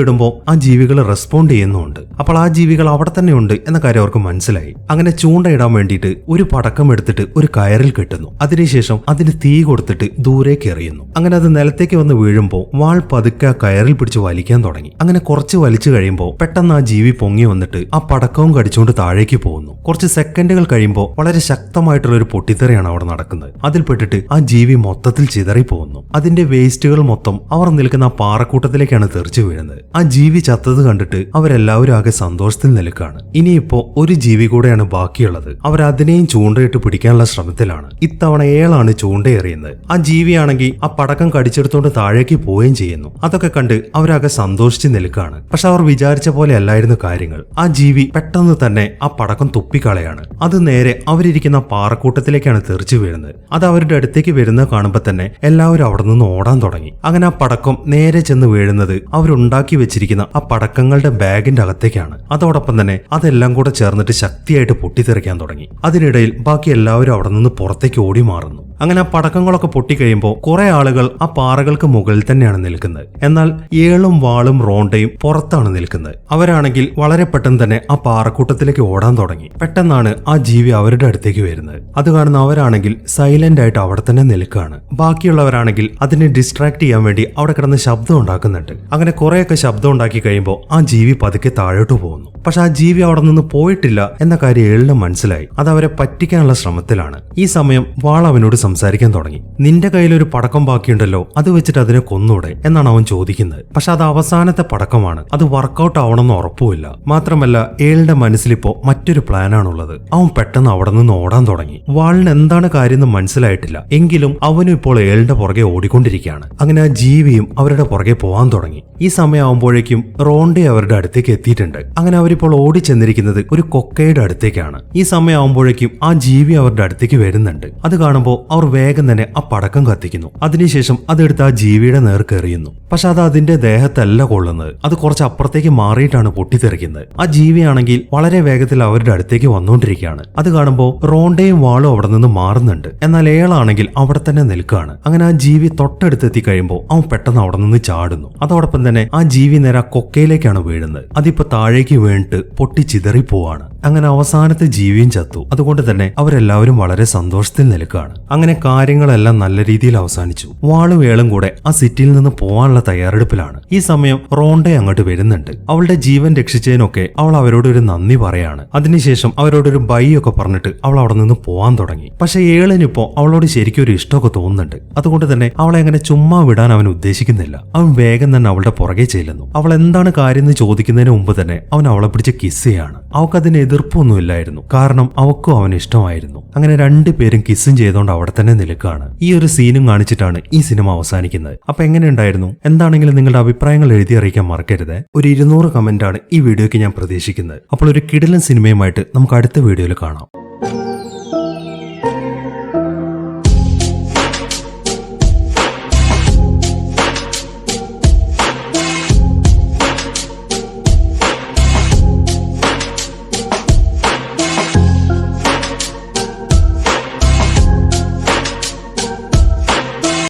ഇടുമ്പോൾ ആ ജീവികൾ റെസ്പോണ്ട് ചെയ്യുന്നുണ്ട്. അപ്പോൾ ആ ജീവികൾ അവിടെ തന്നെ ഉണ്ട് എന്ന കാര്യം അവർക്ക് മനസ്സിലായി. അങ്ങനെ ചൂണ്ടയിടാൻ വേണ്ടിയിട്ട് ഒരു പടക്കം എടുത്തിട്ട് ഒരു കയറിൽ കെട്ടുന്നു. അതിനുശേഷം അതിന് തീ കൊടുത്തിട്ട് ദൂരേക്ക് എറിയുന്നു. അങ്ങനെ അത് നിലത്തേക്ക് വന്ന് വീഴുമ്പോൾ വാൾ പതുക്കെ ആ കയറിൽ പിടിച്ച് വലിക്കാൻ തുടങ്ങി. അങ്ങനെ കുറച്ച് വലിച്ചു കഴിയുമ്പോൾ പെട്ടെന്ന് ആ ജീവി പൊങ്ങി വന്നിട്ട് ആ പടക്കവും കടിച്ചുകൊണ്ട് താഴേക്ക് പോകുന്നു. കുറച്ച് സെക്കൻഡുകൾ കഴിയുമ്പോൾ വളരെ ശക്തമായിട്ടുള്ള ഒരു പൊട്ടിത്തെറിയാണ് അവിടെ നടക്കുന്നത്. അതിൽപ്പെട്ടിട്ട് ആ ജീവി മൊത്തത്തിൽ ചിതറി പോകുന്നു. അതിന്റെ വേസ്റ്റുകൾ മൊത്തം അവർ നിൽക്കുന്ന ആ പാറക്കൂട്ടത്തിലേക്കാണ് തെറിച്ചു വീഴുന്നത്. ആ ജീവി ചത്തത് കണ്ടിട്ട് അവരെല്ലാവരും ആകെ സന്തോഷത്തിൽ നിൽക്കുകയാണ്. ഇനിയിപ്പോ ഒരു ജീവി കൂടെയാണ് ബാക്കിയുള്ളത്. അവർ അതിനെയും ചൂണ്ടയിട്ട് പിടിക്കാനുള്ള ശ്രമത്തിലാണ്. ഇത്തവണ ഏളാണ് ചൂണ്ടയെറിയുന്നത്. ആ ജീവിയാണെങ്കിൽ ആ പടക്കം കടിച്ചെടുത്തോണ്ട് താഴേക്ക് പോവുകയും ചെയ്യുന്നു. അതൊക്കെ കണ്ട് അവരാകെ സന്തോഷിച്ച് നിൽക്കുകയാണ്. പക്ഷെ അവർ വിചാരിച്ച പോലെ അല്ലായിരുന്നു കാര്യങ്ങൾ. ആ ജീവി പെട്ടെന്ന് തന്നെ ആ പടക്കം തുപ്പിക്കളയാണ്. അത് നേരെ അവരിയ്ക്കുന്ന പാറക്കൂട്ടത്തിലേക്കാണ് തെറിച്ചു വീഴുന്നത്. അത് അവരുടെ അടുത്തേക്ക് വരുന്നത് കാണുമ്പോൾ തന്നെ എല്ലാവരും അവിടെ നിന്ന് ഓടാൻ തുടങ്ങി. അങ്ങനെ ആ പടക്കം നേരെ ചെന്ന് വീഴുന്നത് അവരുണ്ടാക്കി വെച്ചിരിക്കുന്ന ആ പടക്കങ്ങളുടെ ബാഗിന്റെ അകത്തേക്കാണ്. അതോടൊപ്പം തന്നെ അതെല്ലാം കൂടെ ചേർന്നിട്ട് ശക്തിയായിട്ട് പൊട്ടിത്തെറിക്കാൻ തുടങ്ങി. അതിനിടയിൽ ബാക്കി എല്ലാവരും അവിടെ നിന്ന് പുറത്തേക്ക് ഓടി മാറുന്നു. അങ്ങനെ ആ പടക്കങ്ങളൊക്കെ പൊട്ടിക്കഴിയുമ്പോൾ കുറെ ആളുകൾ ആ പാറകൾക്ക് മുകളിൽ തന്നെയാണ് നിൽക്കുന്നത്. എന്നാൽ ഏളും വാളും റോണ്ടയും പുറത്താണ് നിൽക്കുന്നത്. അവരാണെങ്കിൽ വളരെ പെട്ടെന്ന് തന്നെ ആ പാറക്കൂട്ടത്തിലേക്ക് ഓടാൻ തുടങ്ങി. പെട്ടെന്നാണ് ആ ജീവി അവരുടെ അടുത്തേക്ക് വരുന്നത്. അത് കാണുന്ന അവരാണെങ്കിൽ സൈലന്റ് ആയിട്ട് അവിടെ തന്നെ നിൽക്കുകയാണ്. ബാക്കിയുള്ളവരാണെങ്കിൽ അതിനെ ഡിസ്ട്രാക്ട് ചെയ്യാൻ വേണ്ടി അവിടെ കിടന്ന് ശബ്ദം ഉണ്ടാക്കുന്നുണ്ട്. അങ്ങനെ കുറെയൊക്കെ ശബ്ദം ഉണ്ടാക്കി കഴിയുമ്പോൾ ആ ജീവി പതുക്കെ താഴോട്ട് പോകുന്നു. പക്ഷെ ആ ജീവി അവിടെ നിന്ന് പോയിട്ടില്ല എന്ന കാര്യം ഏളിന് മനസ്സിലായി. അത് അവരെ പറ്റിക്കാനുള്ള ശ്രമത്തിലാണ്. ഈ സമയം വാൾ അവനോട് സംസാരിക്കാൻ തുടങ്ങി. നിന്റെ കയ്യിൽ ഒരു പടക്കം ബാക്കിയുണ്ടല്ലോ, അത് വെച്ചിട്ട് അതിനെ കൊന്നൂടെ എന്നാണ് അവൻ ചോദിക്കുന്നത്. പക്ഷെ അത് അവസാനത്തെ പടക്കമാണ്. അത് വർക്കൗട്ട് ആവണമെന്ന് ഉറപ്പുമില്ല. മാത്രമല്ല ഏളിന്റെ മനസ്സിലിപ്പോ മറ്റൊരു പ്ലാനാണുള്ളത്. അവൻ പെട്ടെന്ന് അവിടെ നിന്ന് ഓടാൻ തുടങ്ങി. വാളിന് എന്താണ് കാര്യം എന്ന് മനസ്സിലായിട്ടില്ല. എങ്കിലും അവനും ഇപ്പോൾ ഏളിന്റെ പുറകെ ഓടിക്കൊണ്ടിരിക്കുകയാണ്. അങ്ങനെ ആ ജീവിയും അവരുടെ പുറകെ പോവാൻ തുടങ്ങി. ഈ സമയമാകുമ്പോഴേക്കും റോണ്ടെ അവരുടെ അടുത്തേക്ക് എത്തിയിട്ടുണ്ട്. അങ്ങനെ അവരിപ്പോൾ ഓടി ചെന്നിരിക്കുന്നത് ഒരു കൊക്കയുടെ അടുത്തേക്കാണ്. ഈ സമയമാകുമ്പോഴേക്കും ആ ജീവി അവരുടെ അടുത്തേക്ക് വരുന്നുണ്ട്. അത് കാണുമ്പോൾ അവർ വേഗം തന്നെ ആ പടക്കം കത്തിക്കുന്നു. അതിനുശേഷം അതെടുത്ത് ആ ജീവിയുടെ നേർക്ക് എറിയുന്നു. പക്ഷെ അത് അതിന്റെ ദേഹത്തല്ല കൊള്ളുന്നത്. അത് കുറച്ച് അപ്പുറത്തേക്ക് മാറിയിട്ടാണ് പൊട്ടിത്തെറിക്കുന്നത്. ആ ജീവിയാണെങ്കിൽ വളരെ വേഗത്തിൽ അവരുടെ അടുത്തേക്ക് വന്നുകൊണ്ടിരിക്കുകയാണ്. അത് കാണുമ്പോൾ റോണ്ടയും വാളും അവിടെ നിന്ന് മാറുന്നുണ്ട്. എന്നാൽ ഏളാണെങ്കിൽ അവിടെ തന്നെ നിൽക്കുകയാണ്. അങ്ങനെ ആ ജീവി തൊട്ടടുത്തെത്തി കഴിയുമ്പോൾ അവൻ പെട്ടെന്ന് അവിടെ നിന്ന് ചാടുന്നു. അതോടൊപ്പം തന്നെ ആ ജീവി നേരെ ആ കൊക്കയിലേക്കാണ് വീഴുന്നത്. അതിപ്പോ താഴേക്ക് വീണിട്ട് പൊട്ടി ചിതറിപ്പോവാണ്. അങ്ങനെ അവസാനത്തെ ജീവിയും ചത്തു. അതുകൊണ്ട് തന്നെ അവരെല്ലാവരും വളരെ സന്തോഷത്തിൽ നിൽക്കുകയാണ്. അങ്ങനെ കാര്യങ്ങളെല്ലാം നല്ല രീതിയിൽ അവസാനിച്ചു. വാളും ഏളും കൂടെ ആ സിറ്റിയിൽ നിന്ന് പോകാനുള്ള തയ്യാറെടുപ്പിലാണ്. ഈ സമയം റോണ്ടെ അങ്ങോട്ട് വരുന്നുണ്ട്. അവളുടെ ജീവൻ രക്ഷിച്ചതിനൊക്കെ അവൾ അവരോട് ഒരു നന്ദി പറയാണ്. അതിനുശേഷം അവരോടൊരു ബൈ ഒക്കെ പറഞ്ഞിട്ട് അവൾ അവിടെ നിന്ന് പോവാൻ തുടങ്ങി. പക്ഷെ ഏളിനിപ്പോ അവളോട് ശരിക്കും ഒരു ഇഷ്ടമൊക്കെ തോന്നുന്നുണ്ട്. അതുകൊണ്ട് തന്നെ അവളെ അങ്ങനെ ചുമ്മാ വിടാൻ അവൻ ഉദ്ദേശിക്കുന്നില്ല. അവൻ വേഗം തന്നെ അവളുടെ പുറകെ ചെല്ലുന്നു. അവൾ എന്താണ് കാര്യം എന്ന് ചോദിക്കുന്നതിന് മുമ്പ് തന്നെ അവൻ അവളെ പിടിച്ച് കിസ് ചെയ്യാണ്. അവൾക്കതിന് എതിർപ്പൊന്നുമില്ലായിരുന്നു. കാരണം അവക്കും അവന് ഇഷ്ടമായിരുന്നു. അങ്ങനെ രണ്ടുപേരും കിസ്സും ചെയ്തുകൊണ്ട് അവിടെ തന്നെ നിൽക്കുകയാണ്. ഈ ഒരു സീനും കാണിച്ചിട്ടാണ് ഈ സിനിമ അവസാനിക്കുന്നത്. അപ്പൊ എങ്ങനെയുണ്ടായിരുന്നു? എന്താണെങ്കിലും നിങ്ങളുടെ അഭിപ്രായങ്ങൾ എഴുതി അറിയിക്കാൻ മറക്കരുത്. ഒരു 200 കമന്റാണ് ഈ വീഡിയോയ്ക്ക് ഞാൻ പ്രതീക്ഷിക്കുന്നത്. അപ്പോൾ ഒരു കിടിലൻ സിനിമയുമായിട്ട് നമുക്ക് അടുത്ത വീഡിയോയിൽ കാണാം.